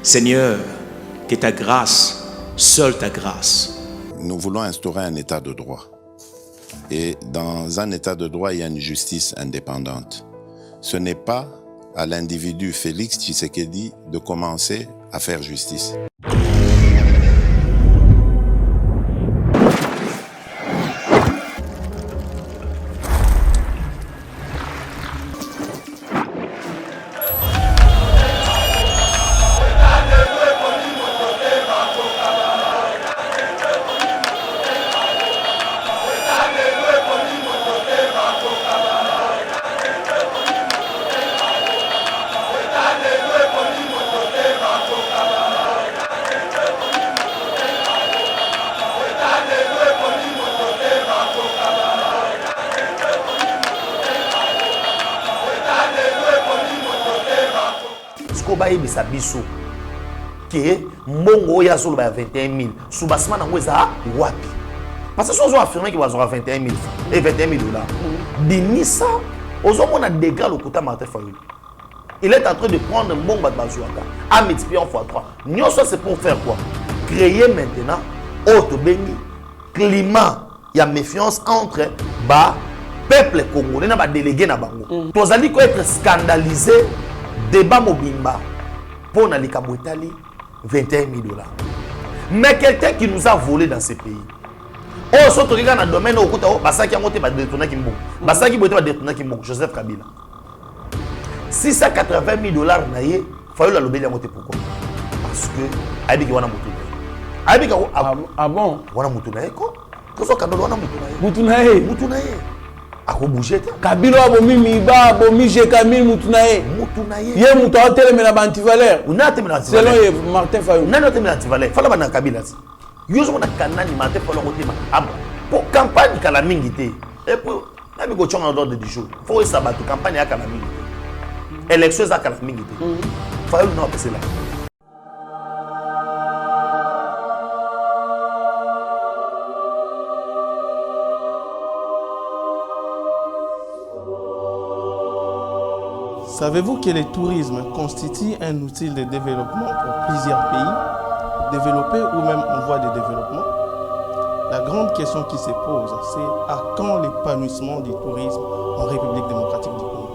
Seigneur, que ta grâce, seule ta grâce. Nous voulons instaurer un état de droit. Et dans un état de droit, il y a une justice indépendante. Ce n'est pas à l'individu Félix Tshisekedi de commencer à faire justice. Bisa biso que mbongo ya solo ba 21 000 subasima nango eza wapi parce que sozo affirmer que bazora 21 000 et 21 000 dollars binisa ozo mona dégâts lokuta Martin Fayulu il est en train de prendre mbongo ba bazuaka a multiplier en fois 3 nyoso c'est pour faire quoi créer maintenant auto bengi climat ya méfiance entre ba peuple congolais na ba délégué na bango tozali ko être scandalisé débat mobimba pour na likabotali 21 000 dollars. Mais quelqu'un qui nous a volé dans ce pays. Oh, surtout dans le domaine où Basaki a monté ba détourner Kimbo. Basaki boté ba détourner Kimbo. Joseph Kabila. 680 000 dollars naie, fallait la lobby a monté pourquoi? Parce que Abiki wana mutu. Abiki ah bon? Wana mutu naie ko? Koso kadolo wana mutu naie. Mutu naie. Mutu naie. Ako bouger te. Kabila abomi miba abomi je Kamil mutu naie. Mutu naie. Ye mutu a télé na bantivaleur. Una te na antivaleur. Selon Martin Fayulu. Nano te na antivaleur. Fala bana Kabila si. Yozo na kanani Martin Fayulu kotima. Pour campagne kala mingi te. Et pour na mi ko chonga d'ordre du jour. Faut ça battre campagne ya kala mingi te. Élection za kala mingi te. Fayulu na pese là. Savez-vous que le tourisme constitue un outil de développement pour plusieurs pays, développés ou même en voie de développement? La grande question qui se pose, c'est à quand l'épanouissement du tourisme en République démocratique du Congo?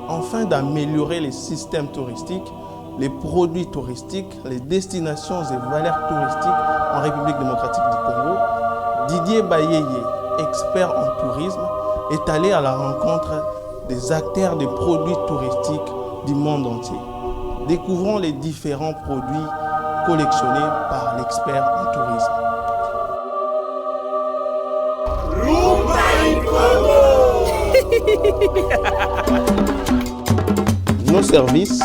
Afin d'améliorer les systèmes touristiques, les produits touristiques, les destinations et valeurs touristiques en République démocratique du Congo, Didier Bayeye, expert en tourisme, est allé à la rencontre des acteurs des produits touristiques du monde entier. Découvrons les différents produits collectionnés par l'expert en tourisme. Nos services,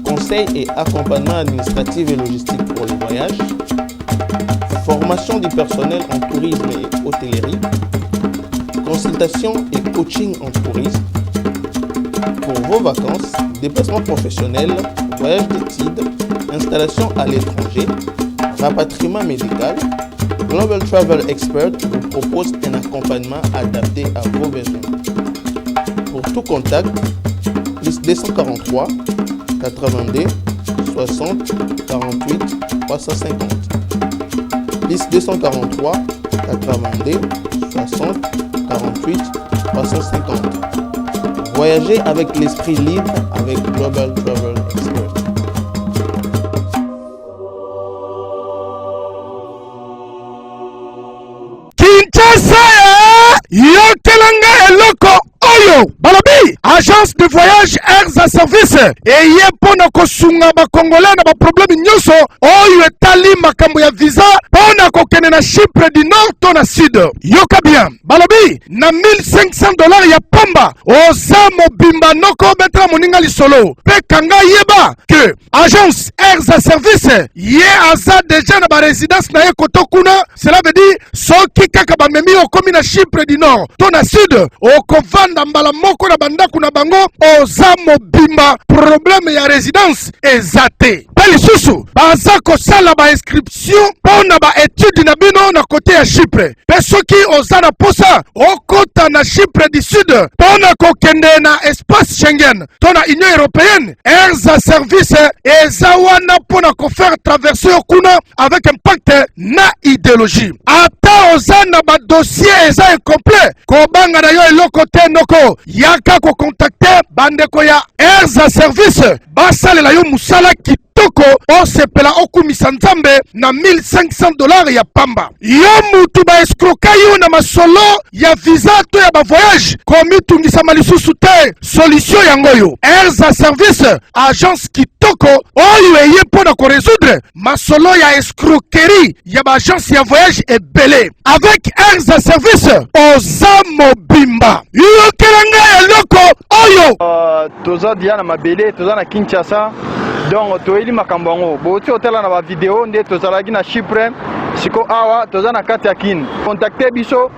conseils et accompagnement administratif et logistique pour les voyages, formation du personnel en tourisme et hôtellerie, consultation et coaching en tourisme. Pour vos vacances, déplacements professionnels, voyages d'études, installation à l'étranger, rapatriement médical, Global Travel Expert vous propose un accompagnement adapté à vos besoins. Pour tout contact, plus 243 82 60 48 350. Plus 243 82 60 48 350. Voyagez avec l'esprit libre avec Global Travel Expert. Kinshasa, yokelanga eloko oyo balobi agence de voyage Air à service eye mpona kosunga bakongolais na baproblème nyonso oyo etali makambo ya visa mpona kokende na Chypre du Nord to na Sud. Yoka bien balobi na $1500 ya pamba oza mobimba noko betra moninga lisolo pe kanga yeba que agence Air à service ye aza déjà na ba résidence na ye koto kuna. Cela veut dire soki kaka bamemi okomi na Chypre du Nord to na Sud okovanda mbala moko na bandako na bango oza mobimba. Problème ya résidence ezate. Pelisusu baza kosala ba inscription pona ba étude na bino na côté ya Chypre. Pesoki ozana posa okota na Chypre du Sud pona kokende na espace Schengen tona Union européenne. Erza service ezawana pona ko faire traverser okuna avec impact na idéologie. Ata ozana ba dossier eza incomplet kobanga na yo eloko te noko yaka ko contacter bandeko ya Erza service basalela yo musala kitoko osepela okumisa nzambe na $1500 ya pamba. Yo mutu ba escroka yo na masolo ya visa to ya ba voyage komitungisa malisusu te solution yango yo. Erza service agence kitoko oyo eye pona ko résoudre masolo ya escroquerie ya ba agence ya voyage ebele. Avec Erza service oza mobimba yo kelanga eloko oyo toza Diana Mabele toza na Kinshasa. Donc toyeli makambo yango boti otala na ba video nde tozalaki na Chypre siko awa toza na kati ya kin contacter biso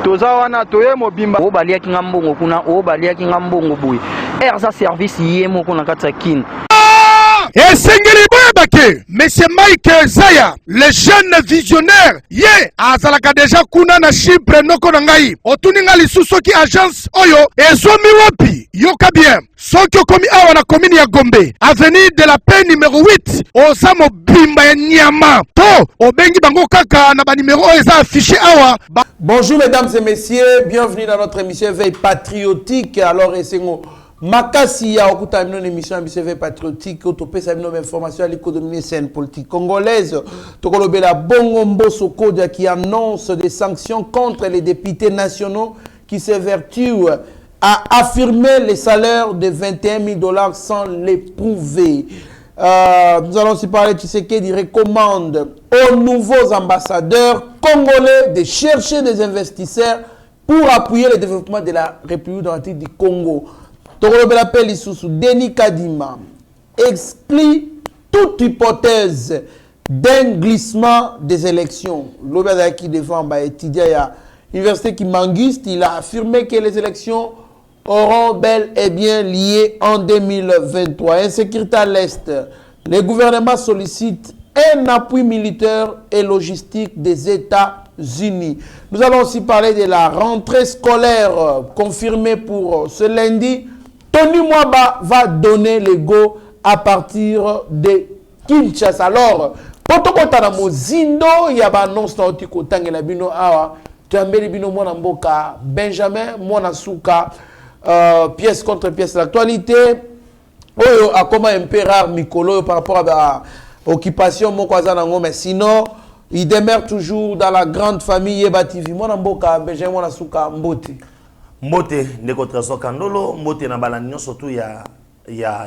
toza wana toye mobimba o baliaki ngambongo kuna o baliaki ngambongo boye Erza service yemo kuna kati ya kin esengeli boyebake monsieur Mike Zaya le jeune visionnaire ye azalaka deja kuna na Chypre noko na ngai otuni nga lisusu soki agence oyo ezomi wapi yoka bien soki okomi awa na commune ya Gombe avenue de la paix numéro 8 oza mobimba ya nyama to obengi bango kaka na ba numéro eza affiché awa Bonjour mesdames et messieurs, bienvenue dans notre émission Veille Patriotique. Alors esengo makasi ya okuta mino émission émission Veille Patriotique autopé sa mino information à l'économie scène politique congolaise. Tokolobela Bongo Mbosso Kodia qui annonce des sanctions contre les députés nationaux qui s'évertuent à affirmer les salaires de $21 000 sans les prouver. Nous allons aussi parler de Tshisekedi recommande aux nouveaux ambassadeurs congolais de chercher des investisseurs pour appuyer le développement de la République démocratique du Congo. Tokolo appelle sous Denis Kadima exclut toute hypothèse d'un glissement des élections. L'Obéda qui défend étudiant à l'université qui manguiste, il a affirmé que les élections auront bel et bien lié en 2023. Insécurité à l'Est. Le gouvernement sollicite un appui militaire et logistique des États-Unis. Nous allons aussi parler de la rentrée scolaire confirmée pour ce lundi. Tony Mwaba va donner le go à partir de Kinshasa. Alors, potokota mozindo yaba annonce na otiko tangela bino awa. Tuambeli bino mwana mboka Benjamin mwana suka. Pièce contre pièce l'actualité oyo akoma un peu rare mikolo par rapport à occupation moko azanango mais sinon il demeure toujours dans la grande famille Yeba TV mwana mboka Benjamin mwana suka mbote ndeko Traso Kandolo mbote na balani surtout ya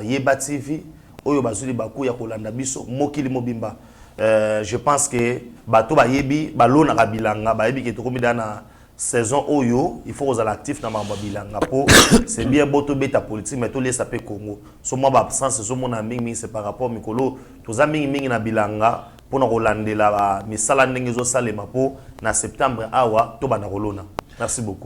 Yeba TV oyo bazuli baku ya kolanda biso mokili mobimba. Je pense que bato ba yebi balona kabilanga ba yebi ke tokomi dana saison oyo il faut aux actifs na mamba bilanga po c'est bien boto beta politique mais to laisse pe Congo so moi ba absence so mon mingi c'est par rapport mikolo toza mingi na bilanga pour na rolandela ba misala ndenge zo salema po na septembre awa to bana rolona.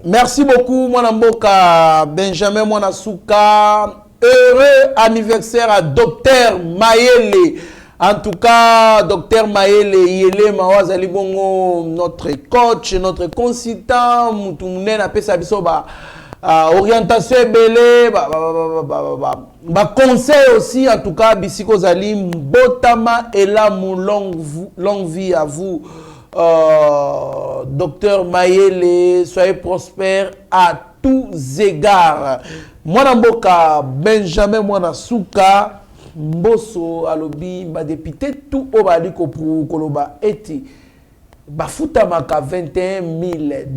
Merci beaucoup mwana mboka Benjamin mwana suka. Heureux anniversaire à Docteur Mayele. En tout cas, Docteur Maëlle Yele Mawazali Bongo, notre coach, notre consultant, Moutoumounen a pesa biso orientation belé, conseil aussi, en tout cas, Bisiko Zalim, Botama et là, longue vie à vous, Docteur Maëlle, soyez prospère à tous égards. Mwana Mboka, Benjamin Mwana Souka, Mbosso alobi ba député tout obali ko pour koloba eti ba futamaka $21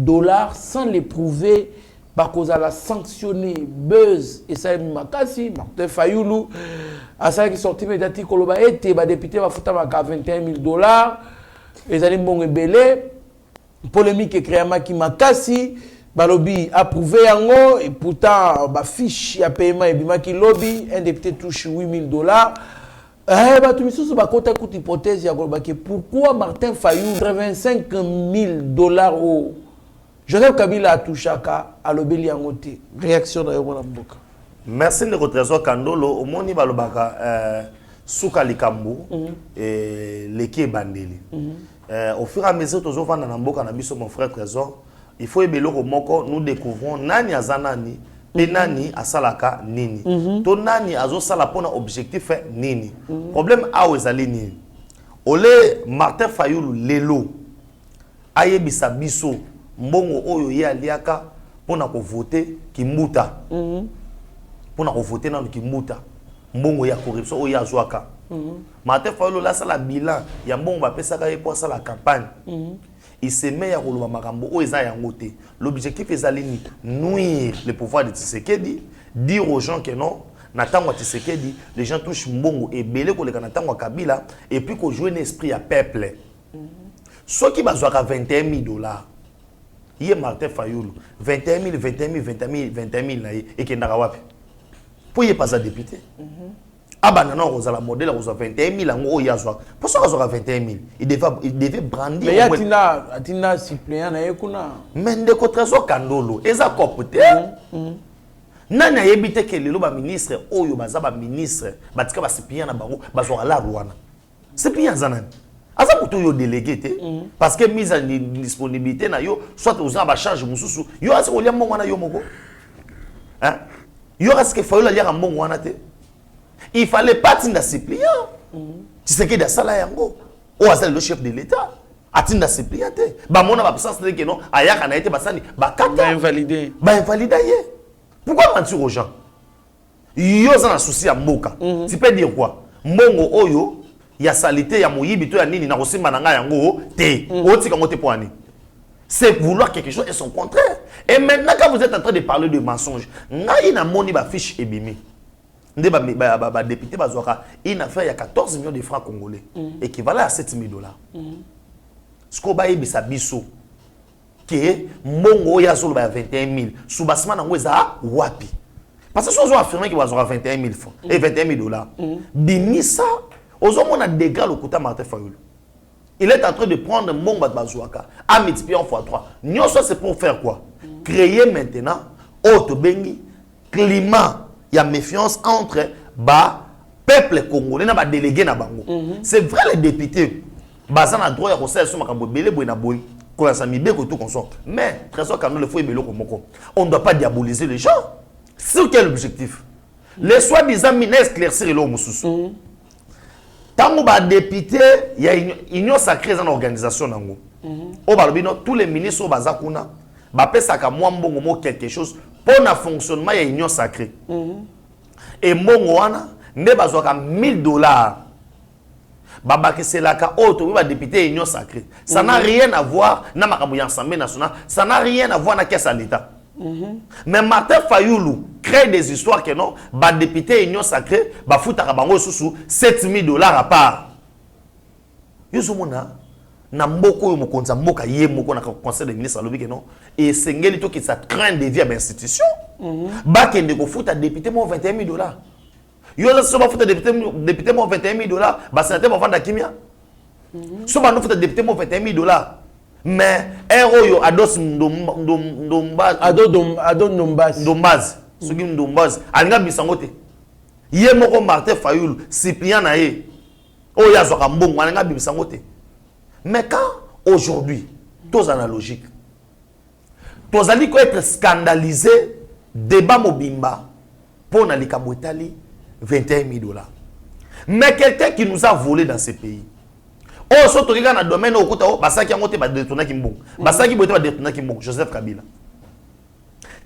000 sans les prouver ba cause la sanctionner buzz et ça makasi Martin Fayulu a ça qui sorti médiatique koloba eti ba député ba futamaka $21 000 et ali mbongo belé polémique et créama qui makasi balobi approuvé yango et pourtant ba fiche ya paiement et bimaki lobby un député touche $8 000 ba tu misusu ba kota toute hypothèse ya koloba que pourquoi Martin Fayulu $85 000 au Joseph Kabila a touchaka à lobeli yango te réaction na yoko na mboka Merci de Trésor Kandolo. Au moni balobaka suka likambo et leki bandeli. Au fur et à mesure toujours vendre na mboka na biso mon frère Trésor, il faut ebeloko moko nous découvrons nani azanani et nani asalaka nini. To nani azo sala pona objectif nini. Problème a ezali nini. Ole Martin Fayulu lelo ayebisa biso mbongo oyo ye aliaka pona ko voter kimbuta. Pona ko voter na kimbuta. Mbongo ya corruption oyo azwaka. Martin Fayulu la sala bilan ya mbongo ba pesaka ye pour sala campagne. Il se met à rouler makambo oyo eza yango te. L'objectif ezali ni nuire le pouvoir de Tshisekedi, dire aux gens que non Natango Tshisekedi, les gens touchent mbongo et belé ko le Natango Kabila et puis ko jouer un esprit à peuple. Ceux qui bazwaka $21,000, hier Martin Fayulu, 21 000 na ye et kendaka wapi. Pour y pas à député. Ah bah non, on a la modèle, on a 21 000 en yazwa. Pourquoi on a 21 000? Il devait brandir. Mais il y a Tina suppléant na yekuna. Mais ndeko Trésor Kandolo, eza kopte. Nana yebite ke lelo ba ministre oyo baza ba ministre, batika ba suppléant na bango, bazwa la Rwanda. Suppléant zanani. Aza muto yo délégué té parce que mise en disponibilité na yo, soit aux ba charge mususu, yo asa olia mbongo na yo moko. Hein? Yo asa ke Fayulu alia mbongo wana té. Il fallait pas tinda suppliant. Tu sais que dans ça là yango. O azali le chef de l'État. Atinda suppliant té. Ba mona ba puissance que non, ayaka na été basani, ba kata. Ba invalidé. Ba invalidé. Pourquoi mentir aux gens? Yo za na souci ya mboka. Tu peux dire quoi? Mbongo oyo ya salité ya moyibi to ya nini na kosimba na nga yango té. Otika ngote poani. C'est vouloir quelque chose et son contraire. Et maintenant quand vous êtes en train de parler de mensonges, ngai na moni ba fiche ebimi. Ndé député bazwaka une affaire il y a 14 millions de francs congolais équivalent à $7 000. Ce qu'on va yebisa biso que mbongo ya zolo ba 21 000 sous basement na ngweza wapi. Parce que sozo affirmer que bazwaka 21 000 francs et $21,000. Bimisa ozomona dégâts le kuta Martin Fayulu. Il est en train de prendre mbongo bazwaka à multiplier en x3. Nyoso c'est pour faire quoi? Créer maintenant auto bengi climat. Il y a méfiance entre ba peuple congolais na ba délégué na bango. C'est vrai les députés bazana droit ya conseil sur makambo belé boy na boy ko sa mibe ko tout consort. Mais Trésor Kandolo faut ebelo ko moko. On ne doit pas diaboliser les gens. Sur quel objectif? Les soi-disant ministres éclaircir le mususu. Tango ba député il y a une union sacrée dans l'organisation nango. O balobino tous les ministres bazakuna ba pesaka mwa mbongo mo quelque chose pour le fonctionnement de l'union sacrée. Et mbongo wana nde bazwaka $1,000. Babaki selaka auto ba député l'union sacrée. Ça n'a rien à voir na makambo ya Assemblée nationale, ça n'a rien à voir na caisse à l'État. Mais Martin Fayulu crée des histoires que non, ba député l'union sacrée, ba futaka bango susu $7,000 à part. Yuzumona na mboko yo mokonza mboka ye moko na conseil des ministres alobi que non et sengeli to ki ça craint de vie à l'institution ba kende ko futa député mo $21,000 yo la so ba futa député mo $21,000 ba sénateur ba vanda kimia so ba no futa député mo $21,000 mais héros yo ados ndombaz soki ndombaz alinga bisango te ye moko Martin Fayulu suppléant na ye o ya zo ka mbongo alinga bisango te. Mais quand aujourd'hui, tous analogiques, tous allez être scandalisés, débat mobimba, pour n'aller qu'à $21,000. Mais quelqu'un qui nous a volé dans ce pays, oh, surtout dans le domaine où on a détourné Kimbong, Joseph Kabila.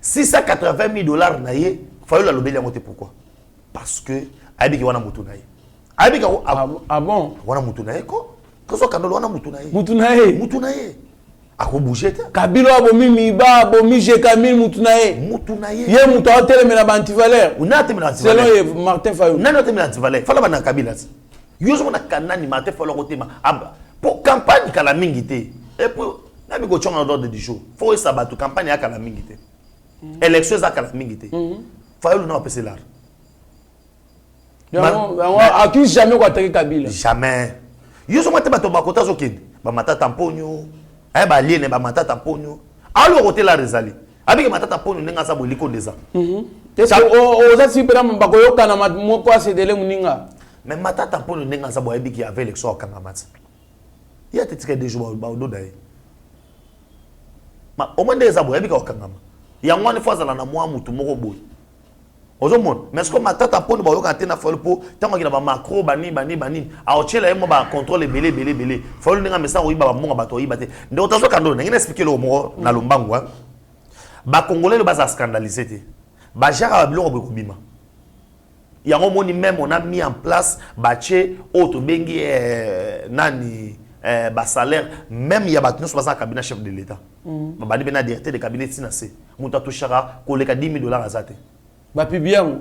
$680,000 naïe, il faut le monter pourquoi? Parce que Aïbi qui wana mutunaïe. Aïbi qui ah bon? Wana mutunaïe quoi? Trésor Kandolo wana mutunaïe. Mutunaïe. Ako bouger. Kabila bomi miba bomi jekamil mutunaïe. Mutunaïe. Ye muto hôtel mais na antivaleur. Una te na antivaleur. Selon Martin Fayulu. Nana te na antivaleur. Fala bana Kabila. Yozo na kanani Martin Fayulu kotema. Pour campagne kala mingité. Et pour na mi ko chonga d'ordre du jour. Faut sabatu campagne ya kala mingité. Élection za kala mingité. Fayulu na pese l'art. Accuse jamais quoi attaquer Kabila. Jamais. Yozo mate bato bakota zokende. Ba matata mponyo. Ay ba liene ba matata mponyo. Alo kote la rezali. Abike matata mponyo nenga sa boliko deza. oza si pena bakoyoka na moko asedele muninga mais matata pour le nenga zabo ebi qui avait l'élection au Kangamati il y a tétika des jours ba odo dai ma au moins des zabo ebi ka au Kangama ya ngwani fois na mwa mutu moko boy ozomon mais ce que matata pour ba yoka tena fol po tango ki na ba macro bani a ochela yemo ba contrôle belé fol nenga mesa o iba ba monga bato iba te ndo tazo kando ngene expliquer le mo na lombangu ba congolais le basa scandaliser te ba jara biloko bekobima yango moni même on a mis en place bache auto bengi nani ba salaire même ya batino so basa cabinet chef de l'état ba bana directeur de cabinet tinase muta to chara koleka $10,000 azate ba pibiango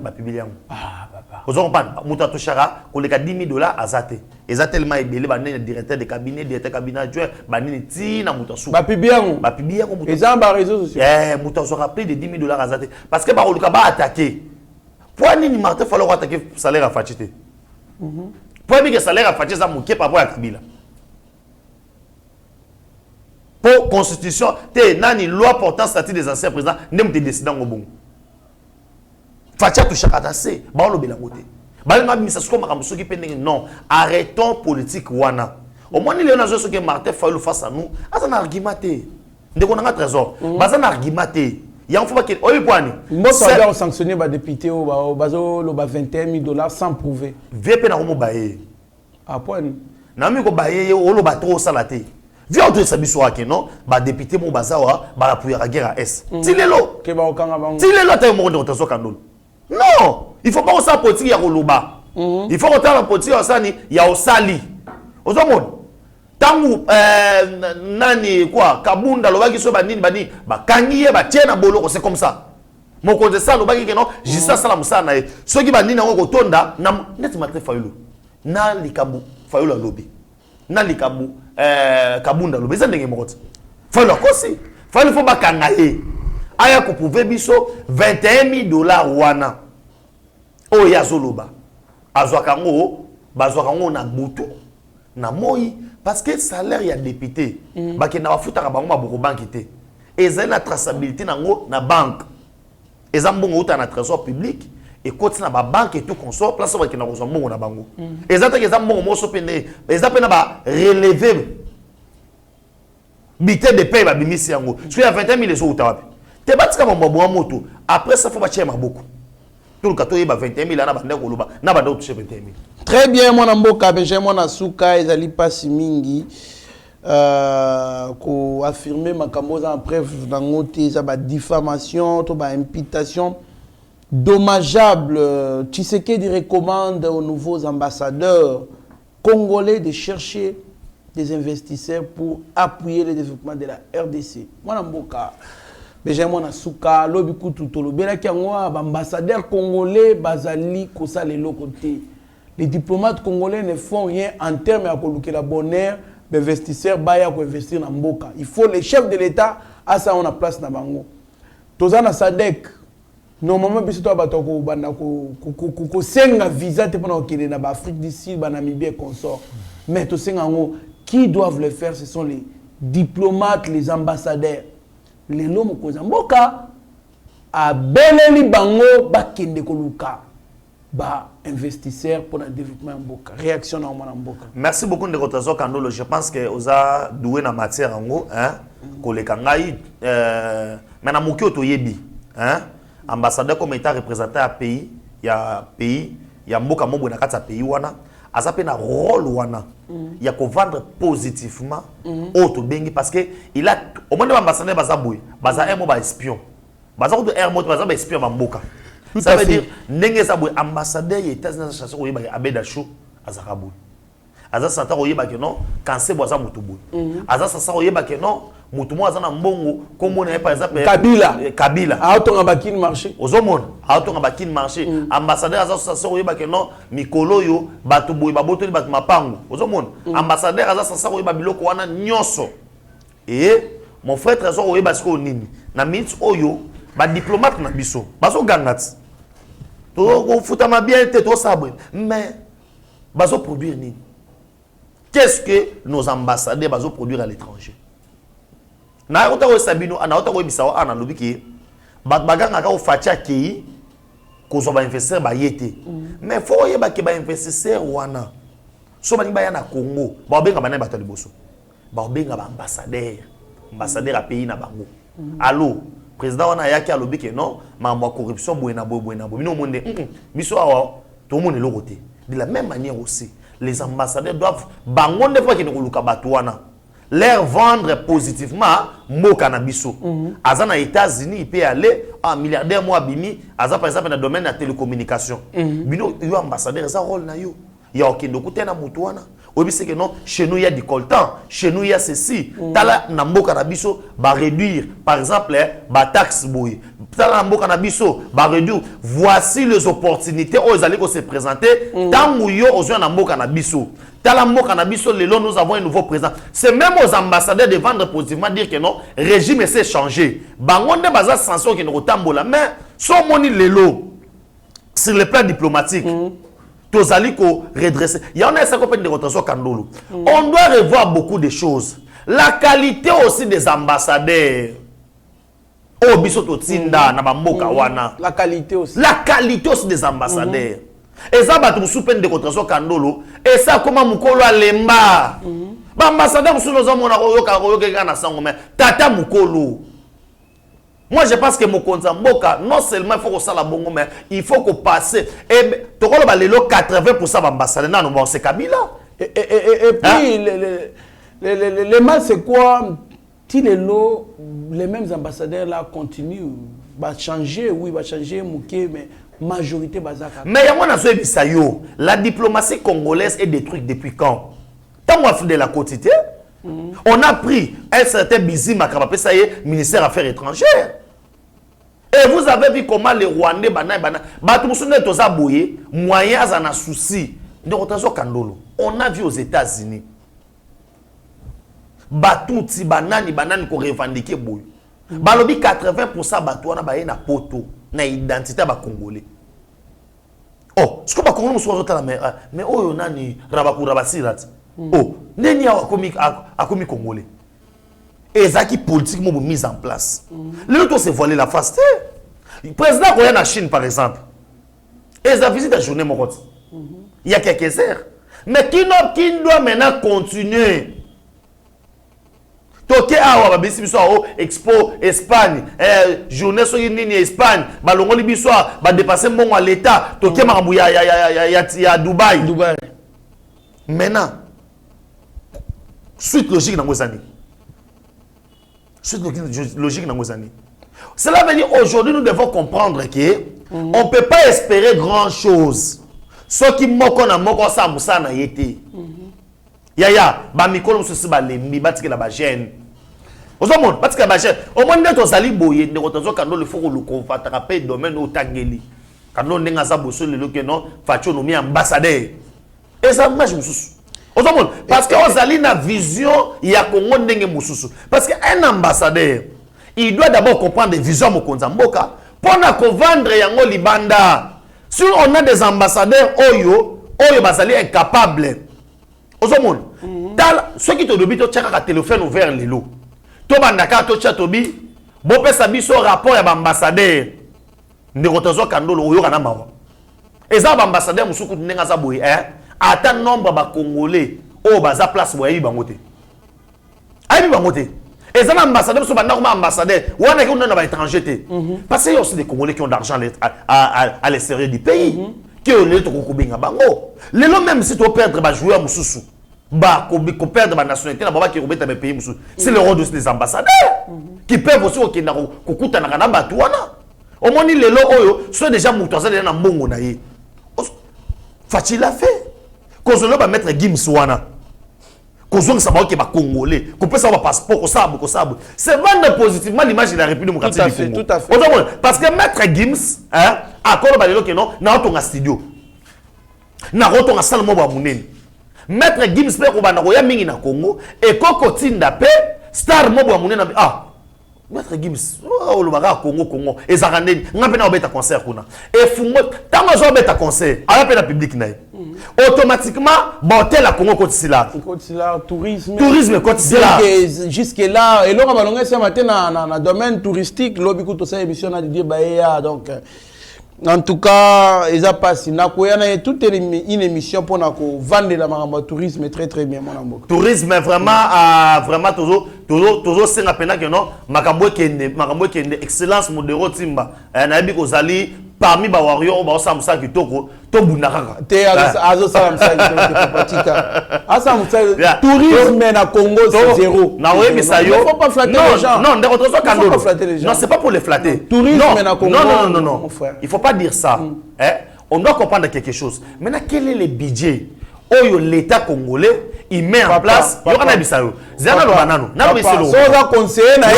ah papa ozo comprendre muta to chara koleka $10,000 azate eza tellement ebele ba nene directeur de cabinet adjoint ba nene tina muta su ba pibiango muta eza ba réseaux sociaux muta so rappelé de $10,000 azate parce que ba koluka ba attaquer pour nini Martin fallo attaquer salaire à Fachité pour que salaire à Fachité ça moké par rapport à Kabila pour constitution te nani loi portant statut des anciens présidents nem te décider ngobongo Fatia to chakatase ba lo bela ngote ba nga misa sko makambo soki pendenge non arrêtons politique wana au moins il y a ce que Martin fallo face à nous asa na argumenté ndeko na trésor baza na argumenté il y a un fois que oyi poani mboso a sanctionné ba député au bazo lo ba $21,000 sans prouver VP na komo baye a point na mi ko baye o lo ba trop salaté via autre sabiso ake non ba député mo bazawa ba appuyer la guerre à est tilelo ke ba okanga bango tilelo ta mo ndo tazo kandolo non il faut pas ça politique ya koloba il faut que la politique osani ya osali ozomona tangu nani quoi kabunda lobaki so banini bani bakangiye batiena boloko c'est comme ça moko de ça lobaki que non juste ça la musana soki banini ngo kotonda na net matin fayulu na likambu fayulu lobi na likambu kabunda lobi ça ndenge moko fayulu kosi fayulu fo bakanga ye aya ko pouver biso $21,000 wana o ya zoloba azwaka ngo bazwaka ngo na butu na moi parce que salaire ya député baki na bafutaka bango maboko banki te ezali na traçabilité nango na banque eza mbongo uta na trésor public et côté na ba banque et tout consort place baki na kozwa mbongo na bango eza te eza mbongo moso pende eza pena ba relever bité de paye ba bimisi yango parce que ya 21,000 ezo uta wapi te batika mambo ya moto après ça faut ba chema beaucoup tout le kato yeba 21,000 na bande koloba na bande toucher 21,000. Très bien, mon amboka, Benjamin Mwana Souka, ezali pasi mingi ko affirmer makamboza en preuve dangote ça ba diffamation, to ba imputation dommageable. Tshisekedi recommande aux nouveaux ambassadeurs congolais de chercher des investisseurs pour appuyer le développement de la RDC. Mon amboka Benjamin Mwana Souka, lobi kutu tolo belaki yango ba ambassadeurs congolais bazali ko sa le côté. Les diplomates congolais ne font rien en termes de la bonheur d'investisseurs baya ko investir na mboka. Il faut les chefs de l'État à ça on a place na bango. Tozana Sadek normalement biso to bato ko banda ko senga visa te pona okende na Afrique du Sud, ba Namibie consort. Mais to senga ngo qui doivent le faire ce sont les diplomates, les ambassadeurs. Les lomo ko mboka a beleli bango bakende ko luka. Ba investisseur pour le développement mboka réaction na mboka. Merci beaucoup de Rotazo Kandolo. Je pense que oza doué na matière ngo hein koleka ngai mais na moki otoyebi hein ambassadeur comme état représenté à pays ya mboka mobo na kati ya pays wana azape na rôle wana ya ko vendre positivement auto bengi parce que il a au moins ambassadeur bazaboué baza un mo ba espion baza ko un mo baza ba espion mboka. Ça veut dire nenge sabwe ambassadeur ya États-Unis chasse ko yeba Abeda Chou azakabou. Aza santa ko yeba ke non kanse boza mutubu. Aza sasa ko yeba ke non mutumo aza na mbongo comme on par exemple Kabila. Auto ngabakini marché. Ozomona auto ngabakini marché. Ambassadeur aza sasa ko yeba ke non mikolo yo batu boy babotoli batu mapango. Ozomona ambassadeur aza sasa ko yeba biloko wana nyonso. Et mon frère trésor ko yeba siko nini na minutes oyo ba diplomate na biso bazo gangati to futama bien te to sabwe mais bazo produire nini qu'est-ce que nos ambassadeurs bazo produire à l'étranger na ota ko sabino ana ota ko bisawa ana lobiki baganga ka ofatia ki kozwa ba investisseur ba yete mais faut yeba ke ba investisseur wana so ba ya na Congo ba benga bana bato liboso ba benga ba ambassadeur a pays na bango allo président wana yaki alobi ke non mambo corruption boyena boyena bino monde biso awa tout le monde le côté de la même manière aussi les ambassadeurs doivent bango ne fois que ne bato wana leur vendre positivement mo cannabiso azana États-Unis il peut aller en milliardaire moi bimi aza par exemple dans le domaine de la télécommunication bino yo ambassadeur ça rôle na yo ya okendo kutena mutu wana obi c'est que non chez nous il y a du coltan chez nous il y a ceci tala na mboka na biso ba réduire par exemple ba taxe boy tala na mboka na biso ba réduire voici les opportunités aux allez se présenter tant yo ozo na mboka na biso tala mboka na biso lelo nous avons un nouveau président c'est même aux ambassadeurs de vendre positivement dire que non régime s'est changé bango nde baza sanction qui ne rotambola mais so moni lelo sur le plan diplomatique redresser. Il y en a un copain de rotation Kandolo. On doit revoir beaucoup de choses. La qualité aussi des ambassadeurs. Oh, bisoto tinda na bamboka wana. La qualité aussi. La qualité aussi des ambassadeurs. Et ça va tout souper de rotation Kandolo. Et ça comment mukolo alemba. Ba ambassadeur musuno za mona yoka na sango mais tata mukolo. Moi, je pense que mon Mboka, non seulement il faut que ça la bongo, mais il faut qu'on passe. Et tu vois, le 80% d'ambassadeurs, non, bon, c'est Kabila. Et puis, le mal, c'est quoi? Si les mêmes ambassadeurs là continuent, va changer, oui, va changer, mais majorité bazaka. Mais il y a moi, la diplomatie congolaise est détruite depuis quand? Tant moi, de la quotidien. On a pris un certain Bizi Makabapé, ça y est, ministère des Affaires étrangères. Et vous avez vu comment les Rwandais, moyens en a souci. On a vu aux États-Unis. Batouti, banani ko revendiquer boy. Balobi 80% batouana baye na poto, na identité ba congolais. Oh, ce que ba congolais sont mais oh nani rabaku rabasirat. Oh, neni akomi congolais. Et ça qui politique m'a mise en place. Le tout s'est voilé la face. Le président Koya en Chine par exemple. Et ça visite la journée mon côté. Il y a quelques heures. Mais qui doit maintenant continuer? Toké awa ba bisi Expo Espagne, journée so nini Espagne, ba longoli biso ba dépasser mon à l'état, toké makambu ya Dubaï. Maintenant suite logique dans Mozambique. Suite logique dans Mozambique. Cela veut dire aujourd'hui nous devons comprendre que on ne peut pas espérer grand chose. Ce qui moko na moko sa musa na yete. Yaya ba mikolo mususu ba lembi batike la ba gêne. Ozomon batike ba gêne. Au moins ndeto zali boye ndeko tozo kando le foko le confataka pe domaine o tangeli. Kando ndenga za boso le loke non facho no mi ambassadeur. Et ça marche mususu. Parce que on a une vision, il y a Congo ndenge mususu. Parce qu'un ambassadeur, il doit d'abord comprendre des visions Mokonzamboka pour nous vendre yango libanda. Si on a des ambassadeurs oyo basali incapables. Ozomon. Ceux qui te dobit to tchaka téléphone ouvert lelo. To bandaka to chatobi, bo pesa biso rapport ya ambassadeur. Ndekotozo kandolo oyo kana mawa. Eza ambassadeur musuku ndenga za boye Attends nombre de Congolais au baza place boye bangote. Ayi bangote. Et ça ambassadeur so banda comme ambassadeur, ou on a qu'on a étranger parce qu'il y a aussi des Congolais qui ont d'argent à l'extérieur du pays qui ont le to kubinga bango. Les lots même si tu perdre ba joueur mususu, ba ko perdre ba nationalité na baba qui robeta ba pays mususu. C'est le rôle des ambassadeurs qui peuvent aussi okenda ko kutana kana batu wana. Au moins les lots oyo sont déjà mutoza na mbongo na ye. Fachi l'a fait. Kozolo ba mettre Gims wana. Kozolo sa ba ke ba congolais, ko pesa ba passeport ko sabu. C'est vendre positivement l'image de la République démocratique du Congo. Tout à fait. Parce que mettre Gims akolo ba lelo ke non na otonga studio. Na otonga salle mo ba munene. Mettre Gims pe ko ba na ko ya mingi na Congo et koko tinda pe star mo ba munene Maître Gims, le baga Congo, et Zarandé, on a peine à obéir concert. Et Fungo, tant que j'ai obéir concert, à la peine public, automatiquement, bon, la Congo Côte-Sila. Tourisme. Tourisme Côte-Sila. Jusque-là, et là, on va ce matin dans le domaine touristique, l'objet de cette émission a dit, donc, En tout cas, ils ont passé. Il y a toute une émission pour vendre la tourisme très très bien. Tourisme vraiment toujours c'est rappelé que non makambo qui est excellence modéro timba. Na bi ko zali parmi ba warrior ba samsa kitoko to bunaka. Te azo samsa tourisme na Congo c'est zéro. Na oui mais ça yo. Il faut pas flatter les gens. Non, non, c'est pas pour les flatter. Tourisme na Congo. Non. Il faut pas dire ça. On doit comprendre quelque chose. Maintenant quel est le budget où l'État congolais il met en place, il y aura des bisayo. Zana lo banano, na lo biselo. Soza conseiller na ye,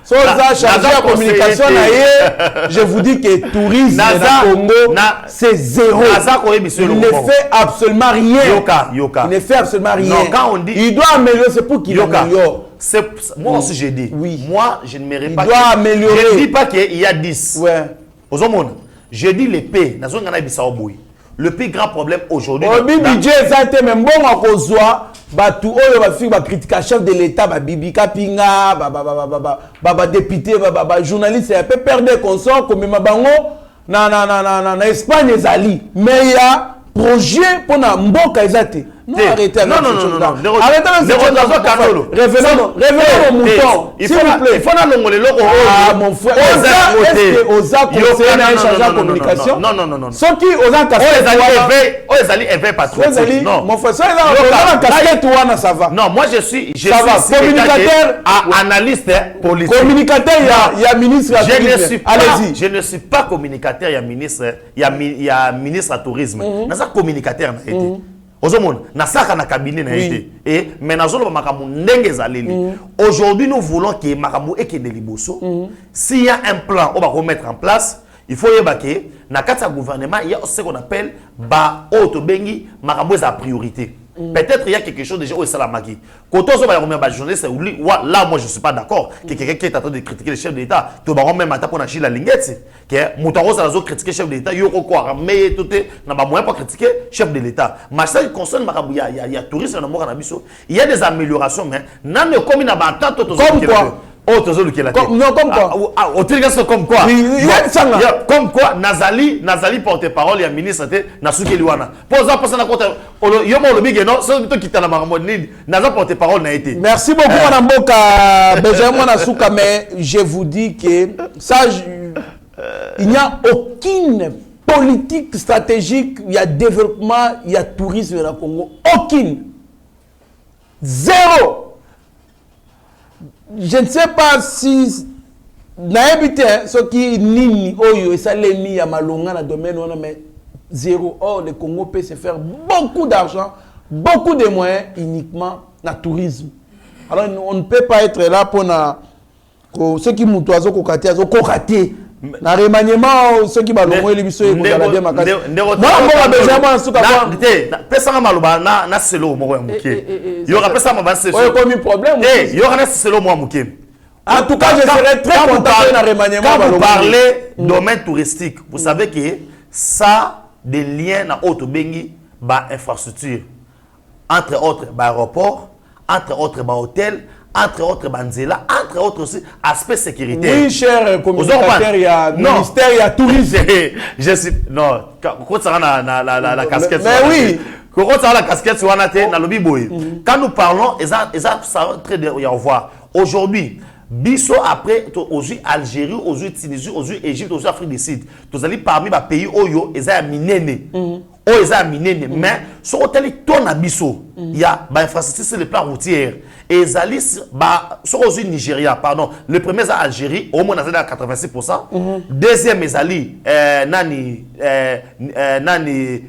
soza chargé de communication na ye, je vous dis que tourisme na Congo c'est zéro. Il ne fait absolument rien. Yoka. Il ne fait absolument rien. Non, quand on dit il doit améliorer, c'est pour qu'il améliore. Moi aussi j'ai dit. Oui. Moi je ne mérite pas. Il doit améliorer. Je ne dis pas qu'il y a 10. Ouais. Aux hommes, je dis les pays. Nazo ngana bisao boui. Le plus grand problème aujourd'hui. Le budget, ça a été même bon à cause de tout oyo ba fi ba critique chef de l'état ba bibi kapinga ba député ba journaliste un peu perdre consort comme mabango na Espagne ezali mais il y a projet pour na mboka ezate. Non, arrêtez. Non. Arrêtez revenons au mouton. S'il vous plaît. Il faut na longole loko. Ah mon frère. Oza conseiller na chargé de communication. Non. Ce qui oza casquette. Ezali éveil patriotique. Non. Mon frère, ça oza casquette wana ça va. Non, moi je suis communicateur, analyste politique. Communicateur, il y a ministre à tourisme. Allez-y. Je ne suis pas communicateur, il y a ministre à tourisme. Mais ça communicateur na été. Na cabinet na été et mais nazolo makamu ndenge zaleli. Aujourd'hui nous voulons que makamu ekende liboso. S'il y a un plan on va remettre en place, il faut yebake na kati ya gouvernement il y a ce qu'on appelle ba auto bengi makamu za priorité. Peut-être il y a quelque chose déjà où c'est la magie. Quand on se va remettre journaliste là moi je suis pas d'accord que quelqu'un qui est en train de critiquer le chef de l'État, tu vas même attaquer pour nachi la linguette que Moutaro ça critiquer le chef de l'État, yoko quoi mais tout est n'a pas moyen pour critiquer le chef de l'État. Mais ça concerne il y a tourisme dans mon abisso, il y a des améliorations mais n'a ne comme n'a pas tant comme quoi. Oh, tu as comme quoi? Comme quoi? Comme quoi? Nazali porte-parole, il y a ministre, Nasuke Liwana. Pour ça, na compte, yomo le big non, c'est toi qui t'as la marmonine. Nazali porte-parole n'a été. Merci beaucoup, Madame Boka. Benjamin Nasuka, mais je vous dis que ça, il n'y a aucune politique stratégique, il y a développement, il y a tourisme dans le Congo. Aucune. Zéro. Je ne sais pas si naébité ce qui nini oyo et ça les mis à malonga dans domaine on a mais zéro. Or le Congo peut se faire beaucoup d'argent, beaucoup de moyens uniquement dans le tourisme. Alors on ne peut pas être là pour ceux qui moutoiso kokate azo kokate. Na remaniement ceux qui balongo elibiso e kozala bien makasi. Moi on besoin moi suka kwa. Pesa maluba na selo mo muke. Yo ka pesa maba selo. Oyo comme problème. Yo ka na selo mo muke. En tout cas, je serais très content de remaniement. Quand vous parlez domaine touristique, vous savez que ça des liens na auto bengi ba infrastructure. Entre autres ba aéroport, entre autres ba hôtel, entre autres banzela, entre autres aussi aspect sécuritaire. Oui, cher communicateur, il y a ministère, il y a tourisme. Je suis non, quand ça la casquette. Mais oui. Quand ça la casquette sur na lobby boy. Quand nous parlons, ça très bien au revoir. Aujourd'hui, biso après aujourd'hui Algérie, aujourd'hui Tunisie, aujourd'hui Égypte, aujourd'hui Afrique du Sud. Tous allez parmi les pays oyo eza minene. Mais sur hôtel ton abisso, il y a infrastructure sur le plan routier. Et Zali sur Nigeria, pardon, le premier c'est Algérie, au moins à 86%. Deuxième est Zali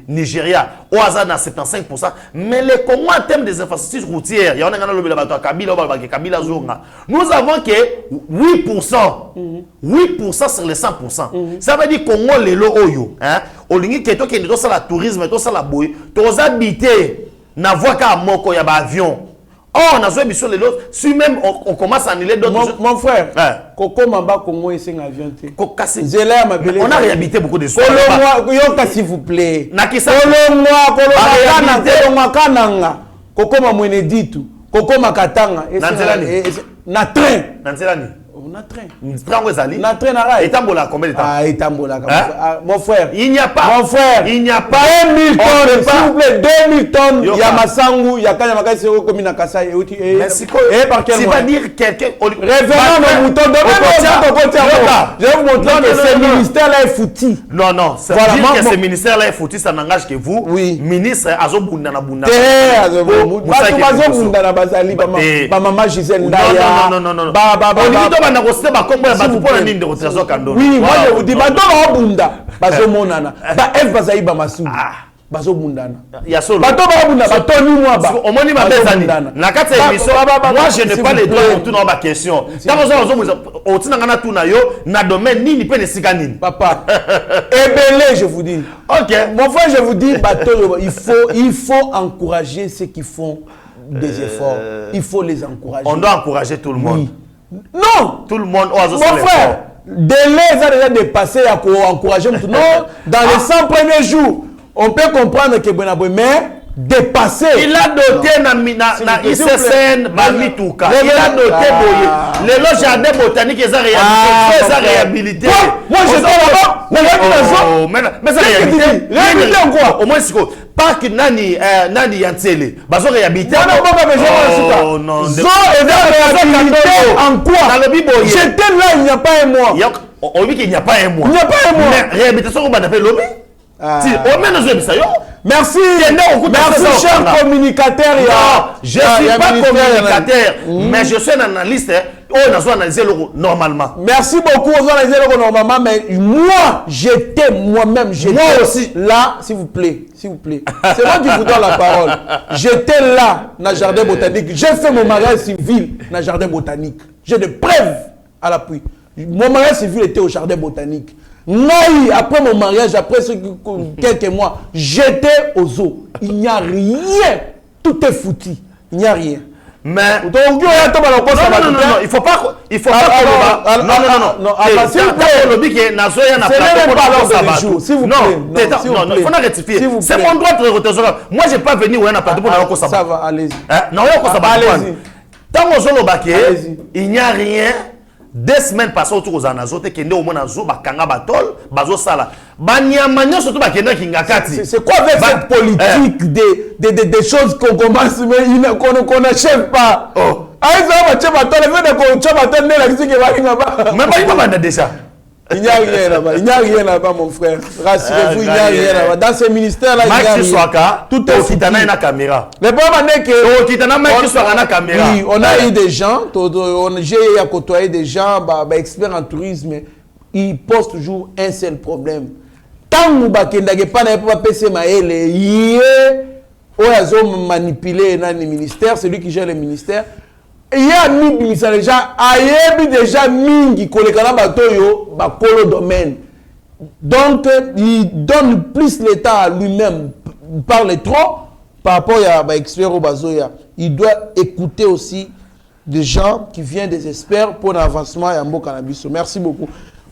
Nigeria, au hasard à 75%. Mais le Congo en termes des infrastructures routières, il y a un Kabila Zonga. Nous avons que 8%. 8% sur les 100%. Ça veut dire Congo les lo oyo, hein? Au lieu que toi qui est dans la tourisme, tout ça la bouille, tous habités, n'a voix qu'à moko y a avion. Oh, on a joué sur les autres. Si même on commence à annuler d'autres. Mon frère, Coco Mamba Congo est un avion. On a réhabité beaucoup de choses. Kolo s'il vous plaît. Kolo Kananga. Coco Mamouene Ditu. Coco Makatanga. Na train. On a train. Train ezali. On a train à rail. Et tambola combien de temps? Ah, et tambola. Mon frère. Il n'y a pas. Mon frère. Il n'y a pas. 2000 tonnes, s'il vous plaît, 2000 tonnes. Il y a Massangu, il y a Kanyamaka, c'est comme une Akasa. Et par quel moyen? Tu vas dire quelqu'un. Révérend le mouton. Je vais vous montrer que ce ministère-là est foutu. Non, non. Ça veut dire que ce ministère-là est foutu, ça n'engage que vous. Oui. Ministre Azobunda Nabunda. Azobunda Nabazali. Maman Gisèle Ndaya. Non. Oui, moi je vous dis, Bunda, Bazomonana, F Bazaï Bamassou, Bazobundana. Moi je n'ai pas les droits pour tout dans ma question. Papa, Ebele, je vous dis. Ok. Mon frère, je vous dis, il faut encourager ceux qui font des efforts. Il faut les encourager. On doit encourager tout le monde. Oui. Non! Tout le monde. Mon frère, délai, ça a déjà dépassé à encourager. Non, dans les 100 premiers jours, on peut comprendre que Bonabou, mais dépassé. Il a doté na ICSN, Mamituka. Il a doté Boye. Le jardin botanique est réhabilité. Moi, j'étais là-bas. Mais ça réhabilité. Réhabilité en quoi? Au moins, c'est quoi? Parc Nani Yansele. Bazo réhabilité. Non, non. Zo est réhabilité en quoi? Dans le Biboye. J'étais là, il n'y a pas un mois. On dit qu'il n'y a pas un mois. Il n'y a pas un mois. Mais réhabilitation, on appelle lobby. Merci, merci cher communicateur. Je ne suis pas communicateur, mais je suis un analyste. On a analysé normalement. Merci beaucoup, on a analysé normalement, mais moi, j'étais moi-même, moi aussi là, s'il vous plaît, s'il vous plaît. C'est moi qui vous donne la parole. J'étais là, dans le jardin botanique. J'ai fait mon mariage civil dans le jardin botanique. J'ai des preuves à l'appui. Mon mariage civil était au jardin botanique. Naï, après mon mariage, après quelques mois, j'étais aux eaux. Il n'y a rien. Tout est foutu. Il n'y a rien. Mais non, il faut pas non. S'il vous plaît, il faut rectifier. C'est mon droit de retourner. Moi, j'ai pas venu où on a pas de bon. Ça va, allez-y. Non, tant il n'y a rien. 2 semaines passées autour aux anazotes qui au moins azo bakanga batol bazo sala banyamanya surtout bakenda kingakati. C'est quoi avec cette politique des choses qu'on commence mais qu'on n'achève pas? Oh aïza ba cheba batol mais qu'on cheba batol ne la kisi ke balinga ba mais pas banda déjà. Il n'y a rien là-bas, il n'y a rien là-bas mon frère. Rassurez-vous, il n'y a rien là-bas. Dans ces ministères là, il n'y a rien. Tout est foutu. Na caméra. Le problème est que caméra. Oui, on a eu des gens, j'ai côtoyé des gens, experts en tourisme, ils posent toujours un seul problème. Tant que vous pas na PC maele, ils manipulé dans les ministères, c'est lui qui gère les ministères. Il y a déjà mingi kolekana batoyo bakolo domaine. Donc il donne plus l'État à lui-même, il parle trop par rapport à expert au bazoya. Il doit écouter aussi des gens qui viennent des experts pour l'avancement et en cannabis. Merci beaucoup.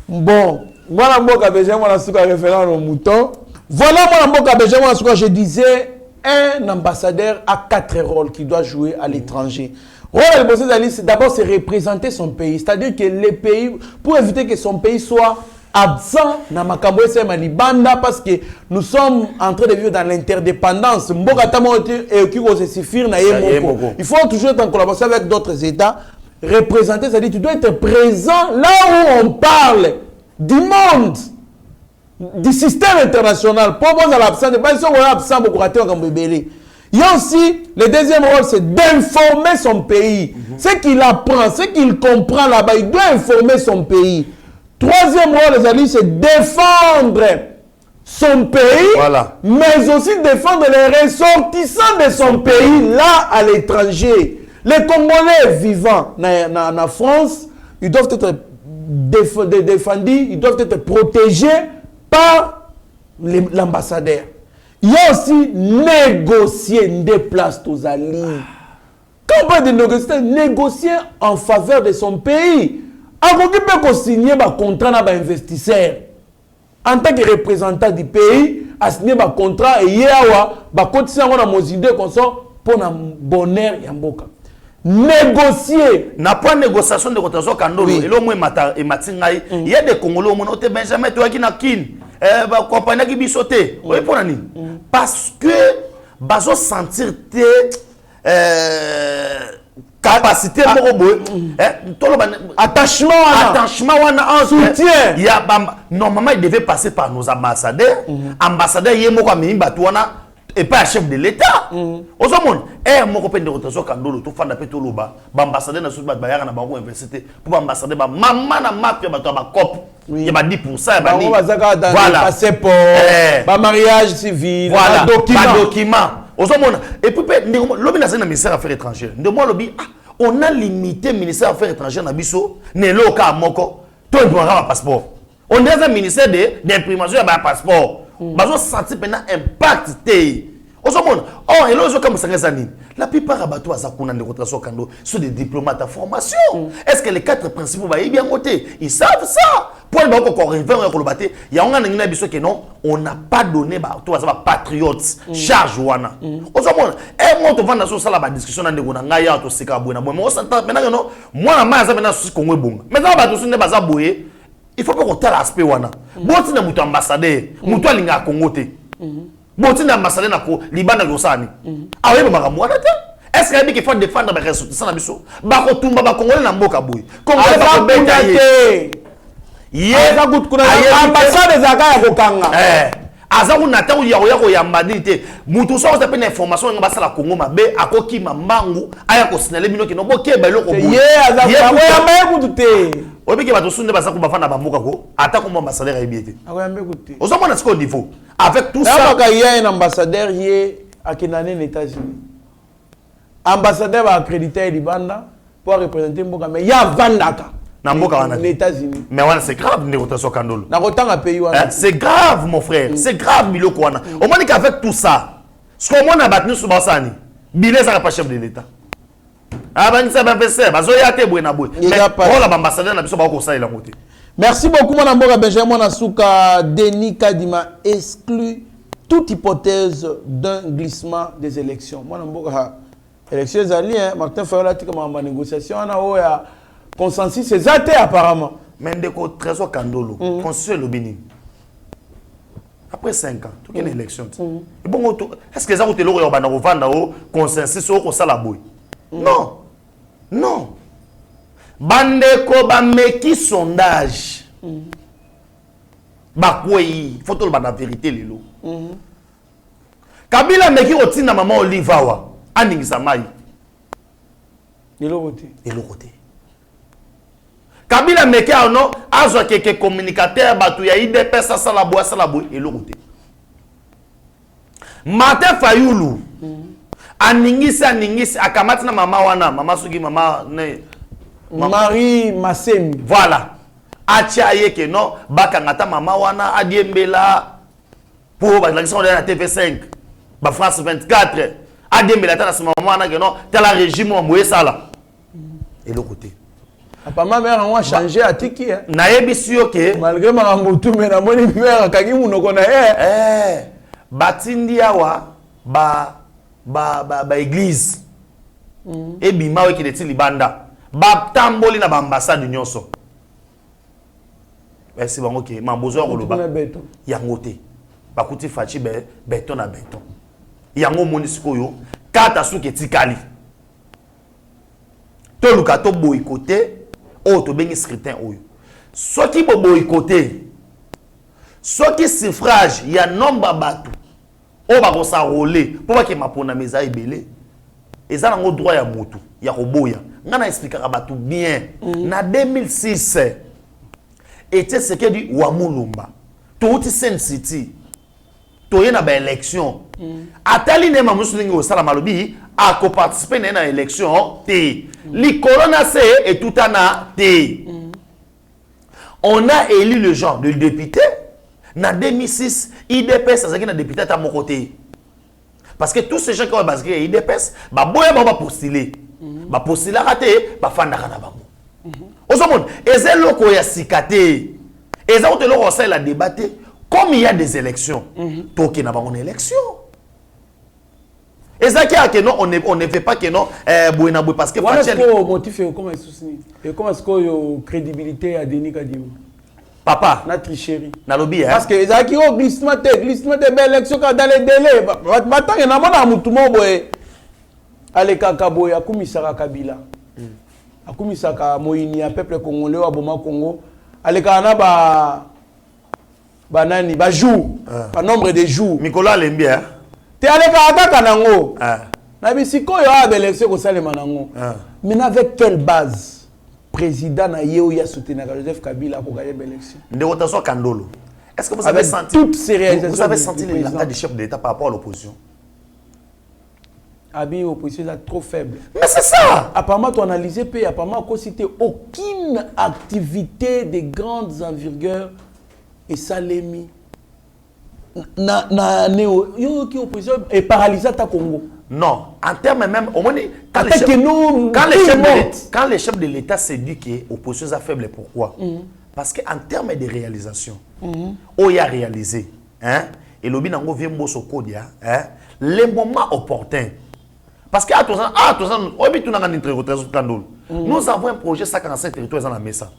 Bon, voilà Mboka Béja, moi la référent au mouton. Voilà moi Mboka Béja, moi je disais un ambassadeur a 4 rôles qu'il doit jouer à l'étranger. D'abord, c'est représenter son pays. C'est-à-dire que les pays, pour éviter que son pays soit absent dans Makambo et Malibanda, parce que nous sommes en train de vivre dans l'interdépendance. Il faut toujours être en collaboration avec d'autres États. Représenter, c'est-à-dire que tu dois être présent là où on parle du monde, du système international. Pour moi, l'absent, il y a aussi, le deuxième rôle, c'est d'informer son pays. Ce qu'il apprend, ce qu'il comprend là-bas, il doit informer son pays. Troisième rôle, les amis, c'est défendre son pays, mais aussi défendre les ressortissants de son pays, là, à l'étranger. Les Congolais vivant en France, ils doivent être défendus, ils doivent être protégés par l'ambassadeur. Il y a aussi négocier des places aux alliés. Quand on parle de négocier en faveur de son pays, on peut signer un contrat avec un investisseur. En tant que représentant du pays, à signer un contrat et il y a un contrat pour le bonheur et Mboka. négocier. Na point négociation de Kotazo Kandolo, Oui. et l'homme est matingaï. Il y a des Congolais au monde, Benjamin, toi qui n'a qu'une, compagnie qui bisoté. Oui, pour l'année. Parce que, baso sentir tes capacité, Attachement. soutien. Il y a, normalement, il devait passer par nos ambassadeurs. Ambassadeurs, il y a et pas chef de l'État. Au monde, mon copain de rotation Kandolo, tout fan d'appel tout l'oba, ambassadeur na sous bayar na bango université pour ambassadeur maman na map ya bato ba cop. Il y a 10%, il y a voilà. Passeport, mariage civil, voilà, document. document. Au monde, et puis l'homme na le ministère des Affaires étrangères. De moi lobby, on a limité le ministère des Affaires étrangères na biso, ne loka moko, to un passeport. On a un ministère d'imprimation ya ba passeport. Bazo senti maintenant impact té. Osomona. Oh, et là comme ça ngazani. La plupart à bateau azakuna de rotation kando sont des diplomates à formation. Est-ce que les 4 principaux va y bien voter? Ils savent ça. Pour le bako ko revient ko le baté, il y a un ngina biso que non, on n'a pas donné bateau azaba patriotes charge wana. Osomona. Et moi to vanda so sala ba discussion na ndeko na ngaya to sika boye na boye. Moi ça maintenant non, moi na maza maintenant so Congo bonga. Maintenant bateau so ne baza boye. Il faut pas qu'on t'a l'aspect wana. Boti na mutu ambassadeur, mutu alinga Congo te. Boti na ambassadeur na ko Libana yosani. Awe ba makamwa na te. Est-ce qu'il faut défendre ba ressources na biso? Ba ko tumba ba Congolais na mboka boy. Congolais ba ko beta ye. Yeza kutukuna ambassade zaka ya kokanga. Azaku nata u ya ko yambadi te. Mutu so sa pena information nga basala Congo mabe akoki mambangu aya ko signaler bino ke no bokeba eloko boy. Ye azaku yamba kutu te. Obi ke bato sunde baza ko bafana bamboka ko ata ko ambassadeur ya biete. Akoyambe kutu. Ozomona siko niveau. Avec tout ça, il y a un ambassadeur qui est à Kenané, aux États-Unis. Ambassadeur va accréditer Libanda pour représenter Mboka, mais il y a Vandaka. Les États-Unis. Mais voilà, c'est grave, négociation Kandolo. C'est grave, mon frère. C'est grave, Biloko wana. Au moins qu'avec tout ça, ce qu'on a battu sur Bassani, Bilé ça pas chef de l'État. Ah ben ça va faire ça. Bazoya te buena boy. Mais oh la ambassadeur na biso ba ko ça il a monté. Merci beaucoup, mon Mboka Benjamin Nasuka. Denis Kadima exclut toute hypothèse d'un glissement des élections. Mon Mboka, élections alliées, Martin Fayol comme en négociation, on a consensus, c'est athée apparemment. Mais ndeko trésor Kandolo, constitution le Bénin. Après 5 ans, toute une élection. Et bon, est-ce que ça vous te l'aurait au vanda au consensus au sala boy? Non, non. Bandeko bameki sondage. Bakwei, faut tout le la vérité lelo. Kabila meki otina maman Olivawa, aningisa mai. De l'autre côté. De l'autre côté. Kabila meki ono azwa keke communicateur batu ya IDP ça la bois et l'autre côté. Martin Fayulu. Aningisi akamati na mama wana, mama sugi mama ne Marie Massemi. Voilà. Achaye ke non bakangata mama wana adiembela pour l'action de la TV5 ba France 24 adiembela ta na mama wana ke non tel régime moye sala et l'autre côté papa ma mère a changé à tiki hein na yebisi yo ke malgré ma mutu mais na moni mère kaki munoko na batindi awa ba église et bima we ki leti libanda ba tamboli na ba ambassade nyonso. Merci bango ke mambozo koloba yango te bakuti fachi beton na beton yango monisiko yo kata suki etikali to luka to boycotté o to bengi scrutin oyo soki bo boycotté soki suffrage ya nombre bato o ba ko sa rouler pour ba ke mapona meza ebele eza nango droit ya motu ya koboya ngana expliquera bato bien na 2006 et c'est ce que dit Wamulumba tout Sen City to yena ba élection atali ne mamusulingi au sala malobi a ko participer na élection té li corona c'est et tout ana té on a élu le genre de député na 2006 IDPS ça qui na député à mon côté parce que tous ces gens qui ont basé IDPS ba boya ba postuler ba postuler raté ba fanda kana bango Osomon, et loko ya sikate. Et ça te loko ça la débatté comme il y a des élections. Toki na ba une élection. Et ça qui a que non, on ne fait pas que non, parce que voilà ce que motif est comment est-ce que la crédibilité a Denis Kadimou. Papa, na tricherie. Na lobby, hein? Parce que ça qui au glissement de belle élection dans les délais. Maintenant, il y a un moutoumon boy. Allez kakaboy akumisaka Kabila. Akumisaka Moïni a peuple congolais à Boma Congo. Allez kana ba nani ba jour, par nombre de jours. Nicolas Lembia. Te allez kaka nango. Na bisiko yo a belle élection ko salema nango. Mais avec quelle base? Président na yeo ya soutenir Joseph Kabila pour gagner l'élection. Ndérotation Kandolo. Est-ce que vous avez senti toutes ces réalisations? Vous avez senti les langage du chef de l'État par rapport à l'opposition? Abi l'opposition est trop faible. Mais c'est ça. Apparemment tu analyses puis apparemment qu'on cité aucune activité de grandes envergures et Salemi na néo yo qui opposition est paralysé à Congo. Non, en termes même, au moins, quand les chefs de l'État se disent que l'opposition est faible, pourquoi? Parce qu'en termes de réalisation, on y a réalisé, hein, et le binango vient au code, hein, les moments opportuns. Parce que nous avons un projet 55 territoires dans la Mesa.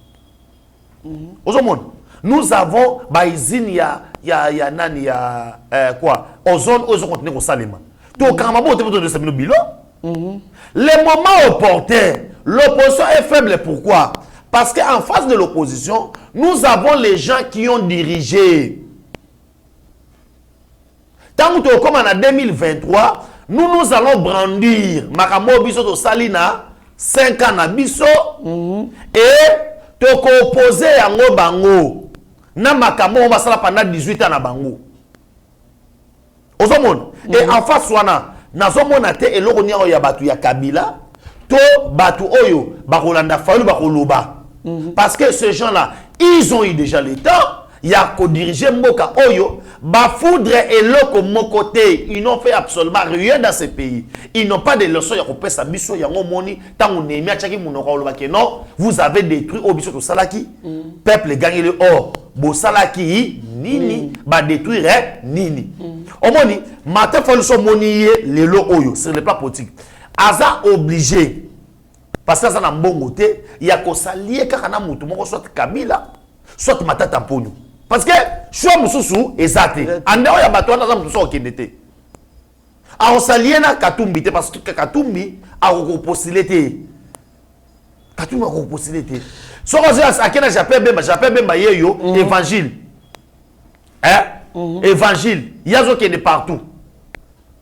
Nous avons il y a quoi? Aux zones où ils ont continué au Salima. Les moments opportuns, l'opposition est faible. Pourquoi? Parce qu'en face de l'opposition, nous avons les gens qui ont dirigé. Tant que comme en 2023, nous allons brandir Makambo Biso to Salina 5 ans à Biso et te opposer à Bango. Na Makambo on va sala pendant 18 ans à Bango. Et en face, nazomona te elokonia oya batu ya Kabila, to batu oyo bakolanda falu bakoloba. Parce que ces gens-là, ils ont eu déjà le temps, il y a qu'au diriger Mboka oyo, bafoudre eloko mokote, ils n'ont fait absolument rien dans ce pays. Ils n'ont pas de leçons, ya kopesa biso ya ngomoni, tant on est mis à chaki monoko oloba ke non, vous avez détruit obiso to salaki, peuple gagné le or, bo salaki nini, ba détruire nini. Omoni, matin faut le monier les lo oyo sur le plan politique. Aza obligé parce que ça na mbongo te, il y a ko salier kaka na mutu moko soit Kabila, soit Matata Mponyo. Parce que choix mususu ezate. Ande oya bato na za mutu so okendete. A on salier na Katumbi te parce que Katumbi a ko postuler te. Katumbi a ko postuler te. So ko za akena j'appelle bemba yeyo évangile. Hein? Évangile, il y a des qui est partout.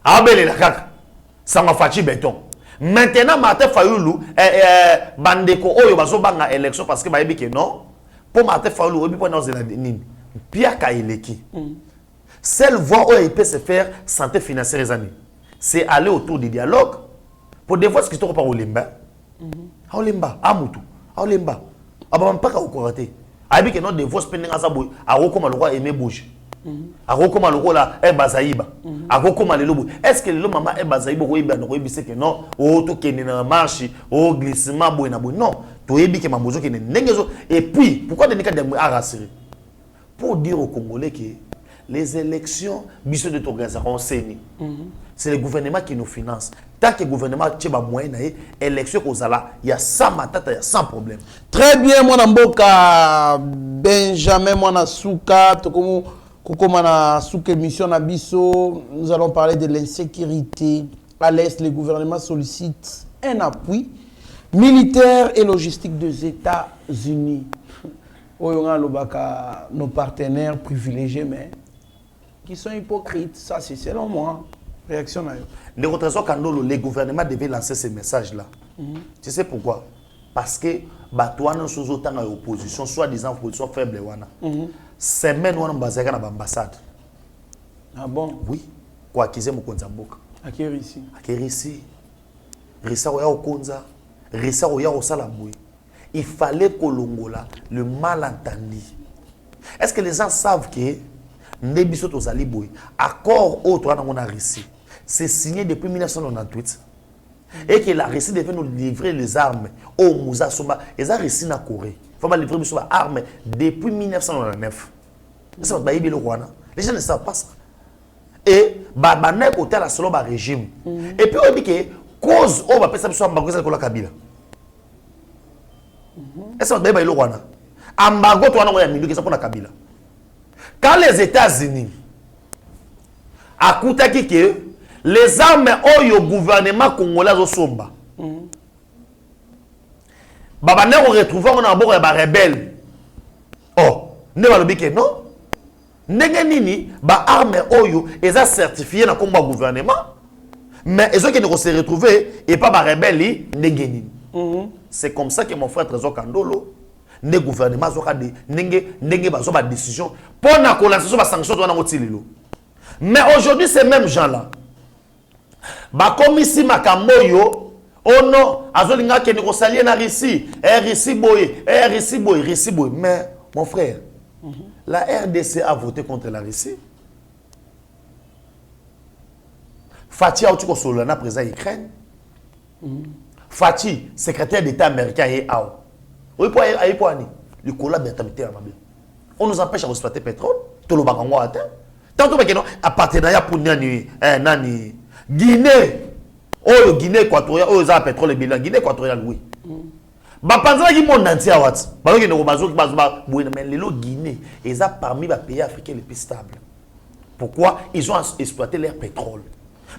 Abel la kaka. Ça m'a fatigué béton. Maintenant, Martin Fayoulou, Bandeko Oyo baso banga élection parce que bayebi que non. Pour Martin Fayoulou, obi pour nous la nini. Pierre Kaileki. Seule voie où il peut se faire santé financière les années. C'est aller autour du dialogue. Pour des fois ce qui se par Olimba. Olimba, Amutu, Olimba. Abam pas ka okorate. Ayebi que non des fois spending asaboy, a rekoma le roi aimé bouge. Akokoma lokola bazaïba akokoma lelo est-ce que le maman bazaïba ko yeba no ko yebise que non o to kene na marche o glissement boy na boy non to yebi que mamozo kene nengezo et puis pourquoi Denis Kadimou a rassuré pour dire aux Congolais que les élections biso de organisation c'est le gouvernement qui nous finance tant que le gouvernement tcheba moyen na élection kozala il y a sans matata il y a sans problème. Très bien mon mboka Benjamin Mwana Souka tokomo Kokomana souk émission Nabiso, nous allons parler de l'insécurité. À l'Est, le gouvernement sollicite un appui militaire et logistique des États-Unis. Nos partenaires privilégiés, mais qui sont hypocrites. Ça, c'est selon moi. Réaction à eux. Le gouvernement devait lancer ce message-là. Tu sais pourquoi? Parce que Batouana sous autant d'opposition, soi-disant opposition faible. Semaine où on basé dans l'ambassade. Ah bon? Oui. Quoi qu'ils aient mon konzamboka. Akiri ici. Akiri ici. Rissa oya okonza. Rissa oya osalaboui. Il fallait que l'Ongola le malentendu. Est-ce que les gens savent que Nebiso Tozaliboui, accord autre on a réussi, c'est signé depuis 1998 et que la Russie devait nous livrer les armes au Moussa Soma. Et ça réussi na Corée. Il faut livrer les armes depuis 1999. Les gens ne savent pas ça. et bana côté la solo ba régime et puis on dit que cause on va penser biso ambago ça kola Kabila est-ce que ba ilo wana ambago to wana ko ya minduki ça pour na Kabila quand les États-Unis akutaki que les armes oyo gouvernement congolais zo somba baba ne retrouver on a boko ya ba rebelle oh ne ba lobi que non ndenge nini ba arme oyo eza certifié na komba gouvernement mais ezo qui ne se retrouver et pas ba rebelle ndenge nini c'est comme ça que mon frère Trésor Kandolo ne gouvernement zoka de ndenge bazo ba décision pour na ko lancer ba sanction to na ngotililo mais aujourd'hui ces mêmes gens là ba komisi makambo yo ono azolinga ke ni ko salier na Russie Russie boy mais mon frère la RDC a voté contre la Russie. Fati a outuko solana président Ukraine. Fati, secrétaire d'État américain et AO. Oui, pour aller pour ani. Le collab d'intamité à Mabé. On nous empêche à exploiter pétrole. Tout le bagango atteint. Tantôt que non, à partenariat pour nani Guinée. Oh, Guinée équatoriale, oh, ça pétrole et bilan. Guinée équatoriale, oui. Bapanza qui monde entier wat ba qui ne bazo ba mais lelo Guinée ils ont parmi les pays africains les plus stables. Pourquoi ils ont exploité leur pétrole.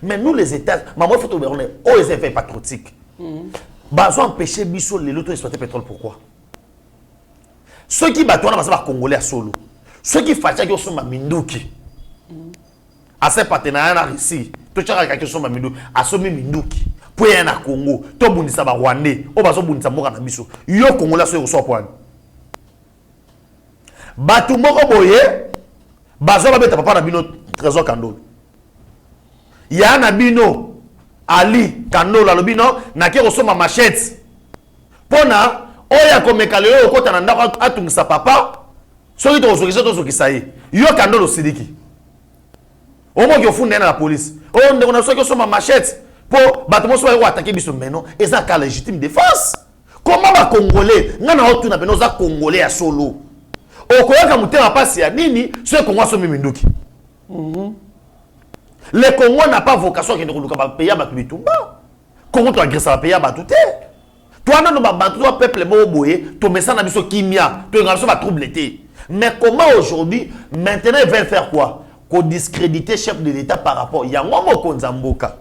Mais nous les États maman photo on est aux effets patriotiques. Bazo empêcher biso lelo to exploiter pétrole pourquoi. Ceux qui battent on va congolais à solo. Ceux qui fâchent qui sont minduki. À ces partenariats là ici, to chaka quelque chose minduki, à somi minduki. Pour y na Congo, to bundisa ba Rwandais, o bazo bundisa moka na biso. Yo Congo la so yo so poani. Batu moko boye, bazo ba beta papa na bino Trésor Kandolo. Ya na bino Ali Kandolo alobino na ke kosoma machette. Pona oya komekale yo kota na ndako atungisa papa, soki to sokisa ye. Yo Kandolo Sidiki. Omo ki ofunda na la police. O ndeko na soki kosoma machette. Pour battement soit attaquer biso maintenant et ça ka légitime défense. Comment va congolais ngana otu na beno za congolais à solo. Okoyaka mutema pasi ya nini ce Congo so minduki. Le Congo n'a pas vocation que nous ba payer ba bitumba. Congo to agresse ba payer ba touté. Toi na no ba bantu peuple bo boye to mesa na biso kimia, to ngalo ba troubleté. Mais comment aujourd'hui maintenant ils veulent faire quoi? Qu'on discréditer chef de l'État par rapport ya ngomo konzamboka.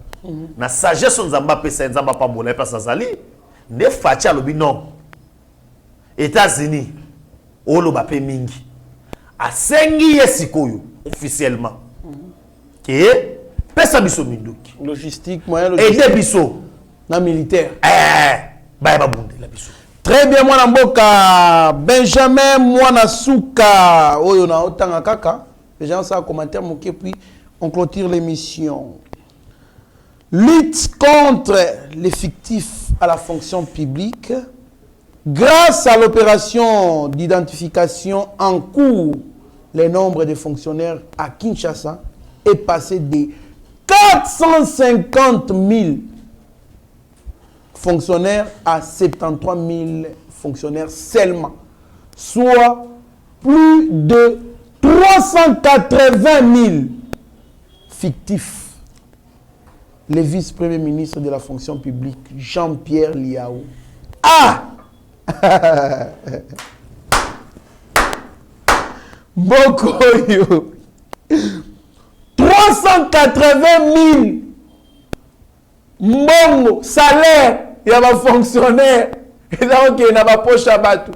Na sagesse nzamba pesa nzamba pa mola pesa zali ne facha lobi non États-Unis olo ba pe mingi asengi yesikoyo officiellement que pesa biso minduki logistique moyen logistique et biso na militaire ba ba bunde la biso très bien mwana mboka Benjamin mwana suka oyo na otanga kaka les gens ça commentaire moké puis on clôture l'émission. Lutte contre les fictifs à la fonction publique. Grâce à l'opération d'identification en cours, le nombre de fonctionnaires à Kinshasa est passé de 450 000 fonctionnaires à 73 000 fonctionnaires seulement, soit plus de 380 000 fictifs. Le vice-premier ministre de la fonction publique, Jean-Pierre Liao. Ah! Bokoyo. 380 000 mbongo salaire ya ba fonctionnaire. Et donc il n'a pas poche à battre.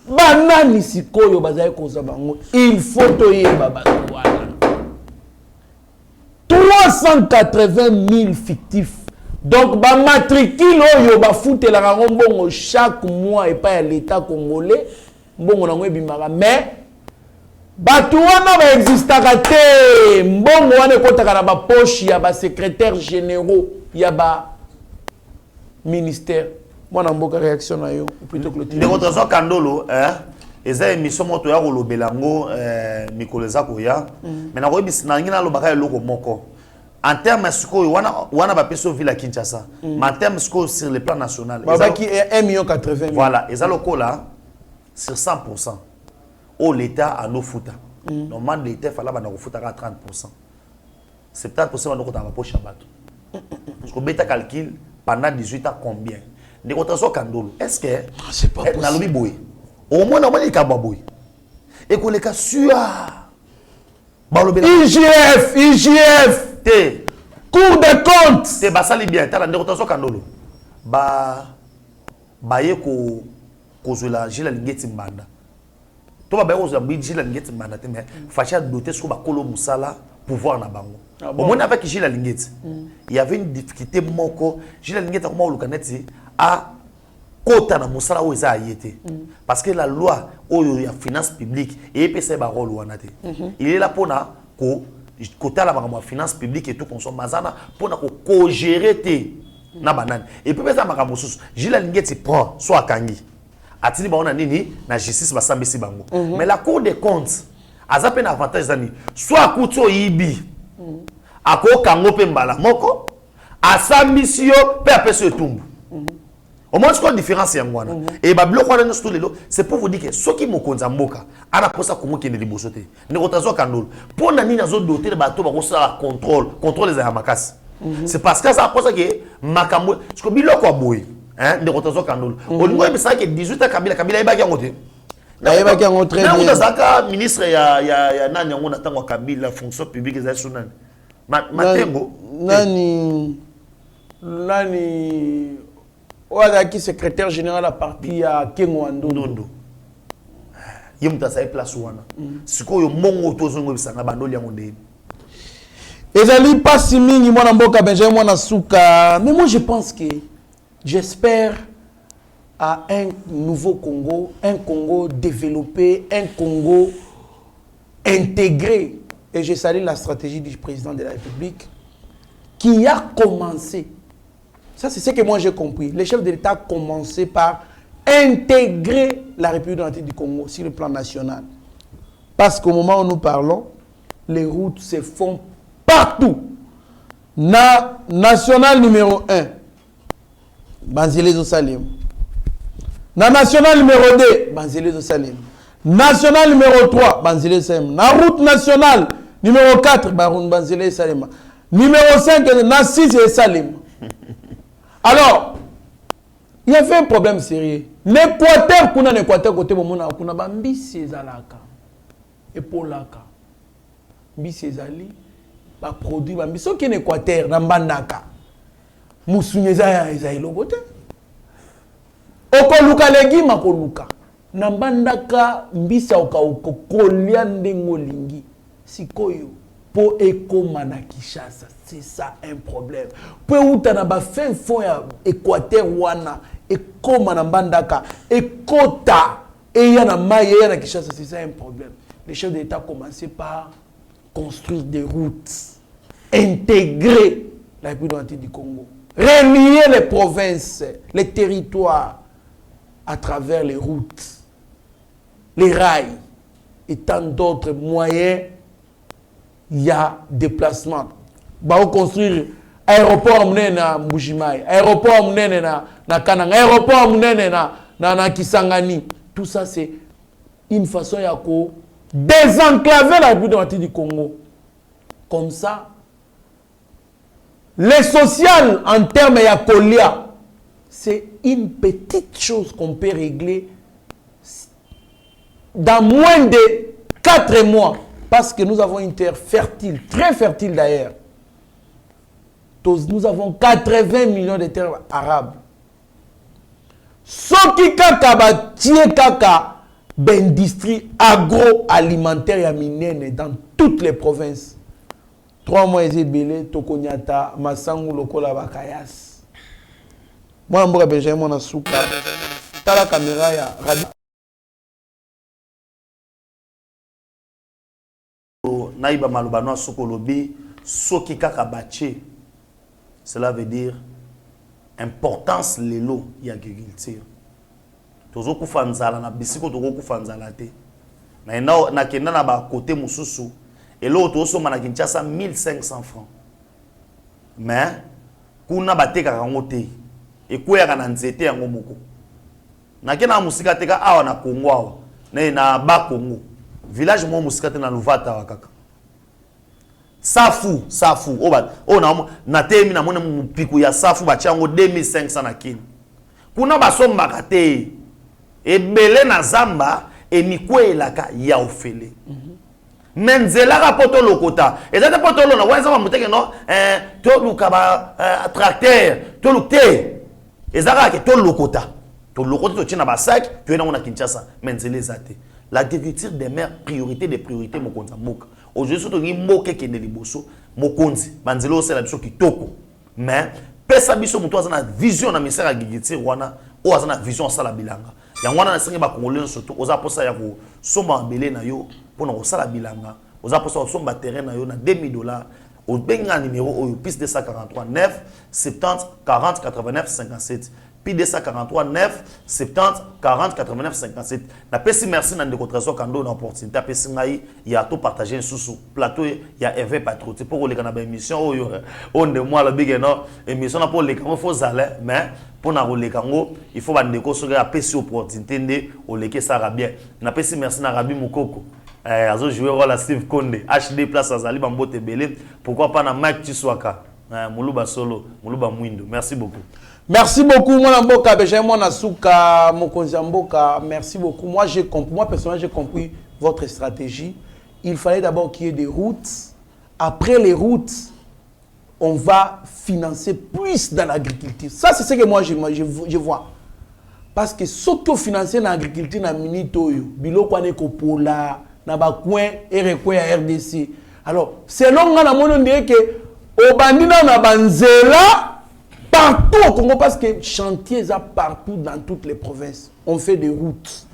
Banani sikoyo bazai koza bango. Il faut toyer babatu wana. 380 000 fictifs. Donc, ba matricule oyo ba foute la mbongo chaque mois et pas à l'État congolais. Mbongo nango ebimaka mais batu wana ba existaka te. Mbongo wana ekotaka na ba poche ya ba secrétaire généraux ya ba ministère. Mwana mboka réaction na yo plutôt que le titre. De Trésor Kandolo eza émission moto ya kolobela ngo mikolo za koya mais na koyebisa na ngina lobaka eloko moko en termes sikoyo wana ba peso ville à Kinshasa mais en termes sikoyo sur le plan national babaki 1,80 million. Voilà eza lokola sur 100% au l'état à nos futa normalement l'état fallait ba na futa à 30%. 70% de notre poche à bateau. Parce que bêta calcul pendant 18 ans combien? De rotation Kandolo. Est-ce que c'est pas possible. Na lobi boy. Au moins na moni kaba boy. Et que les cas sur IGF T Cour des comptes. C'est basali bien ta de rotation Kandolo. Ye ko kozula jila lingeti mbanda. To ba ko kozula jila lingeti mbanda te mais facha doter sur ba kolo musala pouvoir na bango. Au moins avec Gilles Lingeti, il y avait une difficulté moko. Gilles Lingeti a comment le connaître à kota na musala où ça a été. Parce que la loi où il y a finance publique et PC ba rôle wana te. Il est là pour na ko kota la ba finance publique et tout consomme mazana pour na ko gérer te na banane. Et puis ça makambo susu. Gilles Lingeti prend soit kangi. Atili ba ona nini na justice ba sambisi bango. Mais la Cour des comptes a zappé un avantage d'année. Soit Kouto Ibi, à Kango Pembala Moko, à Sambisio, Père se tombe. Au moins, c'est quoi la différence? Et Bablo, c'est pour vous dire que ceux qui m'ont konzamboka, à la poste à comment qui est libosoté. Ne rotation Kandol. Pour Nani Nazo doté de bateau, va contrôle les Hamakas. C'est parce que ça a posé que Makambo, ce que Bilo Kwaboui, hein, de rotation Kandol. Au niveau de ça, que 18 ans, Kabila est bien ngoté. Très ministre ya nani yango na tango Kabila fonction publique za sunani matengo nani wala qui secrétaire général à parti ya Kengo Ndondo yimta sa place wana sikoyo mongo tozongo bisanga bandoli yango ndeni ezali pasi mingi mwana mboka Benjamin mwana suka. Mais moi je pense que j'espère à un nouveau Congo, un Congo développé, un Congo intégré. Et je salue la stratégie du président de la République qui a commencé. Ça, c'est ce que moi j'ai compris. Le chef de l'État a commencé par intégrer la République démocratique du Congo sur le plan national. Parce qu'au moment où nous parlons, les routes se font partout. National numéro 1, Banzélé Salim. Na national numéro 2, Banzélé de Salim. National numéro 3, Banzélé de Salim. Na route nationale numéro 4, Banzélé de Salim. Numéro 5, na 6 et Salim. Alors, il y avait un problème sérieux. L'Équateur, qu'on a l'Équateur côté Momona, qu'on a Bambisi ezalaka. Et Polaka. Bambisi ezali, ba produit Bambisi. Ce qui est l'Équateur, na Mbandaka. Moussounieza ezali logote. Okoluka legi makoluka nambandaka mbisa kolia ndengo lingi sikoyo po ekoma na Kinshasa. C'est ça un problème. Po uta na ba fin fond ya Équateur wana ekoma na mbandaka ekota eya na maye ya na Kinshasa. C'est ça un problème. Les chefs d'État commençaient par construire des routes, intégrer la République démocratique du Congo, relier les provinces, les territoires à travers les routes, les rails et tant d'autres moyens, il y a déplacement. Bah, on construire aéroport na Mbujimai, aéroport na Kananga, aéroport na Kisangani. Tout ça, c'est une façon de désenclaver la République démocratique du Congo. Comme ça, les sociales en termes de colia, c'est une petite chose qu'on peut régler dans moins de 4 mois. Parce que nous avons une terre fertile, très fertile d'ailleurs. Nous avons 80 millions de terres arables. Ce qui est l'industrie agroalimentaire et minière dans toutes les provinces. 3 mois, Ezebele, Tokonyata, Masangu, Lokola, Bakayas. Moi, je suis Benjamin Nasuka. Tu as la caméra. Naïba Malubano Sokolobi, Soki Kakabache. Cela veut dire importance de l'eau et l'agriculture. Tozo kufanzala na bisiko tozo kufanzala te. Na kenda na ba côté mususu. Et l'eau tozo mana Kinshasa 1500 francs. Mais kuna bateka kango te. Et quoi ya na nzete yango moko. Na kena musika teka awa na Kongo awa. Na ba Kongo. Village mo musika te na Luvata wa kaka. safu na temi na mona mupiku ya safu bachango 2500 na kini kuna basombaka te ebele na zamba emikwelaka ya ofele menzelaka poto lokota ezate poto lona wenza ba muteke no to luka ba tracteur to lukte ezaka ke to lokota to tina ba sac to ena mona Kinshasa menzele zate l'agriculture des mers priorité des priorités mokonza mboka aujourd'hui surtout ngi mboka kende liboso mokonzi banzelo osela biso kitoko mais pesa biso muto azana vision na ministère agriculture wana o azana vision sala bilanga yango wana nasengi ba congolais surtout oza posa ya ko somba mbele na yo pona ko sala bilanga oza posa ko somba terrain na yo na $2000 au benga numéro au plus 243 9 70 40 89 57 puis 243 9 70 40 89 57 na pesi merci na ndeko trésor kando na opportunité pesi ngai ya to partager sous plateau ya Hervé Patriotique pour les canaba émission on de moi la big no émission na pour les kango faut zale mais pour na le kango il faut ba ndeko so ga pesi opportunité ndé o leke ça bien na pesi merci na Rabi Mukoko azo jouer rôle à Steve Konde HD place azali bambote belé pourquoi pas na Mike Chiswaka Muluba solo Muluba Mwindo merci beaucoup. Merci beaucoup, mon Mboka, Benjamin Nasuka, Mokonzi Mboka. Merci beaucoup. Moi, personnellement, j'ai compris votre stratégie. Il fallait d'abord qu'il y ait des routes. Après les routes, on va financer plus dans l'agriculture. Ça, c'est ce que moi, je vois. Parce que s'auto-financer dans l'agriculture, dans Minitoyo, Bilo Kwane Kopola, Nabakouin, Erekouin à RDC. Alors, selon moi, on dirait que au bandina na banzela, partout au Congo, parce que chantiers sont partout dans toutes les provinces. On fait des routes.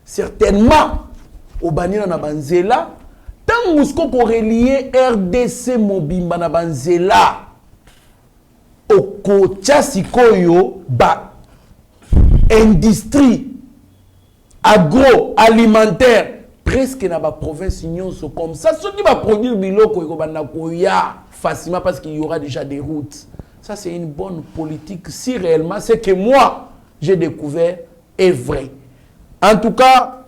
Certainement, au Banina na Banzela, tant que vous relier RDC Mobimba na Banzela, au Kocha Sikoyo, ba industrie agroalimentaire, presque dans la province comme ça. Ceux qui vont produire biloko, ils vont facilement parce qu'il y aura déjà des routes. Ça, c'est une bonne politique si réellement ce que moi, j'ai découvert est vrai. En tout cas,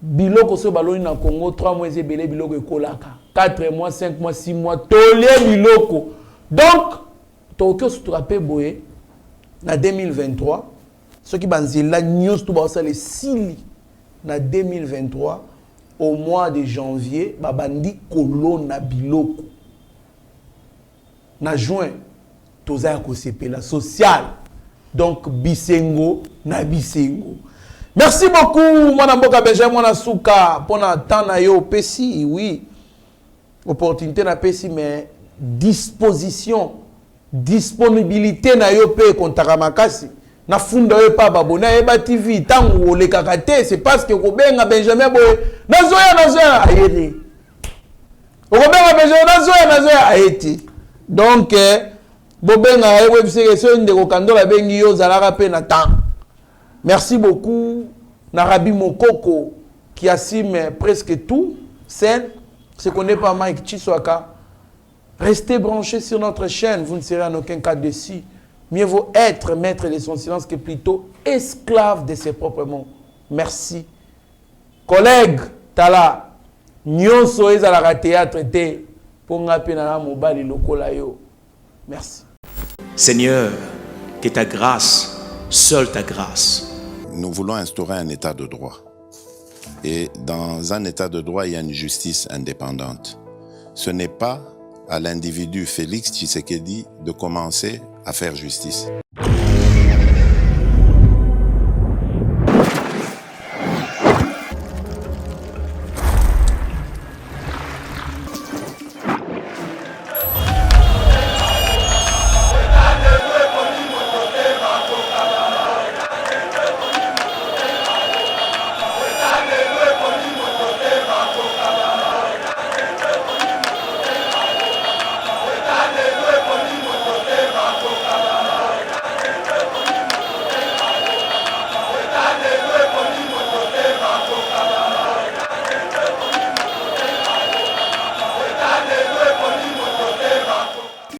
biloko so baloni na Congo, 3 mois et belé biloko e kolaka. 4 mois, 5 mois, 6 mois, tolé biloko. Donc, Tokyo se trappe boye, na 2023, ceux qui banzela news tout ça les sili, na 2023, au mois de janvier, babandi kolona biloko. Na juin toza ko sepela social donc bisengo na bisengo. Merci beaucoup mwana mboka Benjamin mwana suka pona temps na yo pesi oui opportunité na pesi mais disposition disponibilité na yo pe kontaka makasi na funda yo pa babona eba TV tango le kakate c'est parce que ko benga Benjamin boy nazoya ayete ko benga Benjamin nazoya ayete. Donc, merci beaucoup, Narabi Mokoko, qui assume presque tout, c'est ce qu'on n'est pas Mike Chiswaka. Restez branchés sur notre chaîne, vous ne serez en aucun cas déçus. Mieux vaut être maître de son silence que plutôt esclave de ses propres mots. Merci. Collègue, Tala, Nyonso ezalaka théâtre te. Merci. Seigneur, que ta grâce, seule ta grâce. Nous voulons instaurer un état de droit. Et dans un état de droit, il y a une justice indépendante. Ce n'est pas à l'individu Félix Tshisekedi de commencer à faire justice.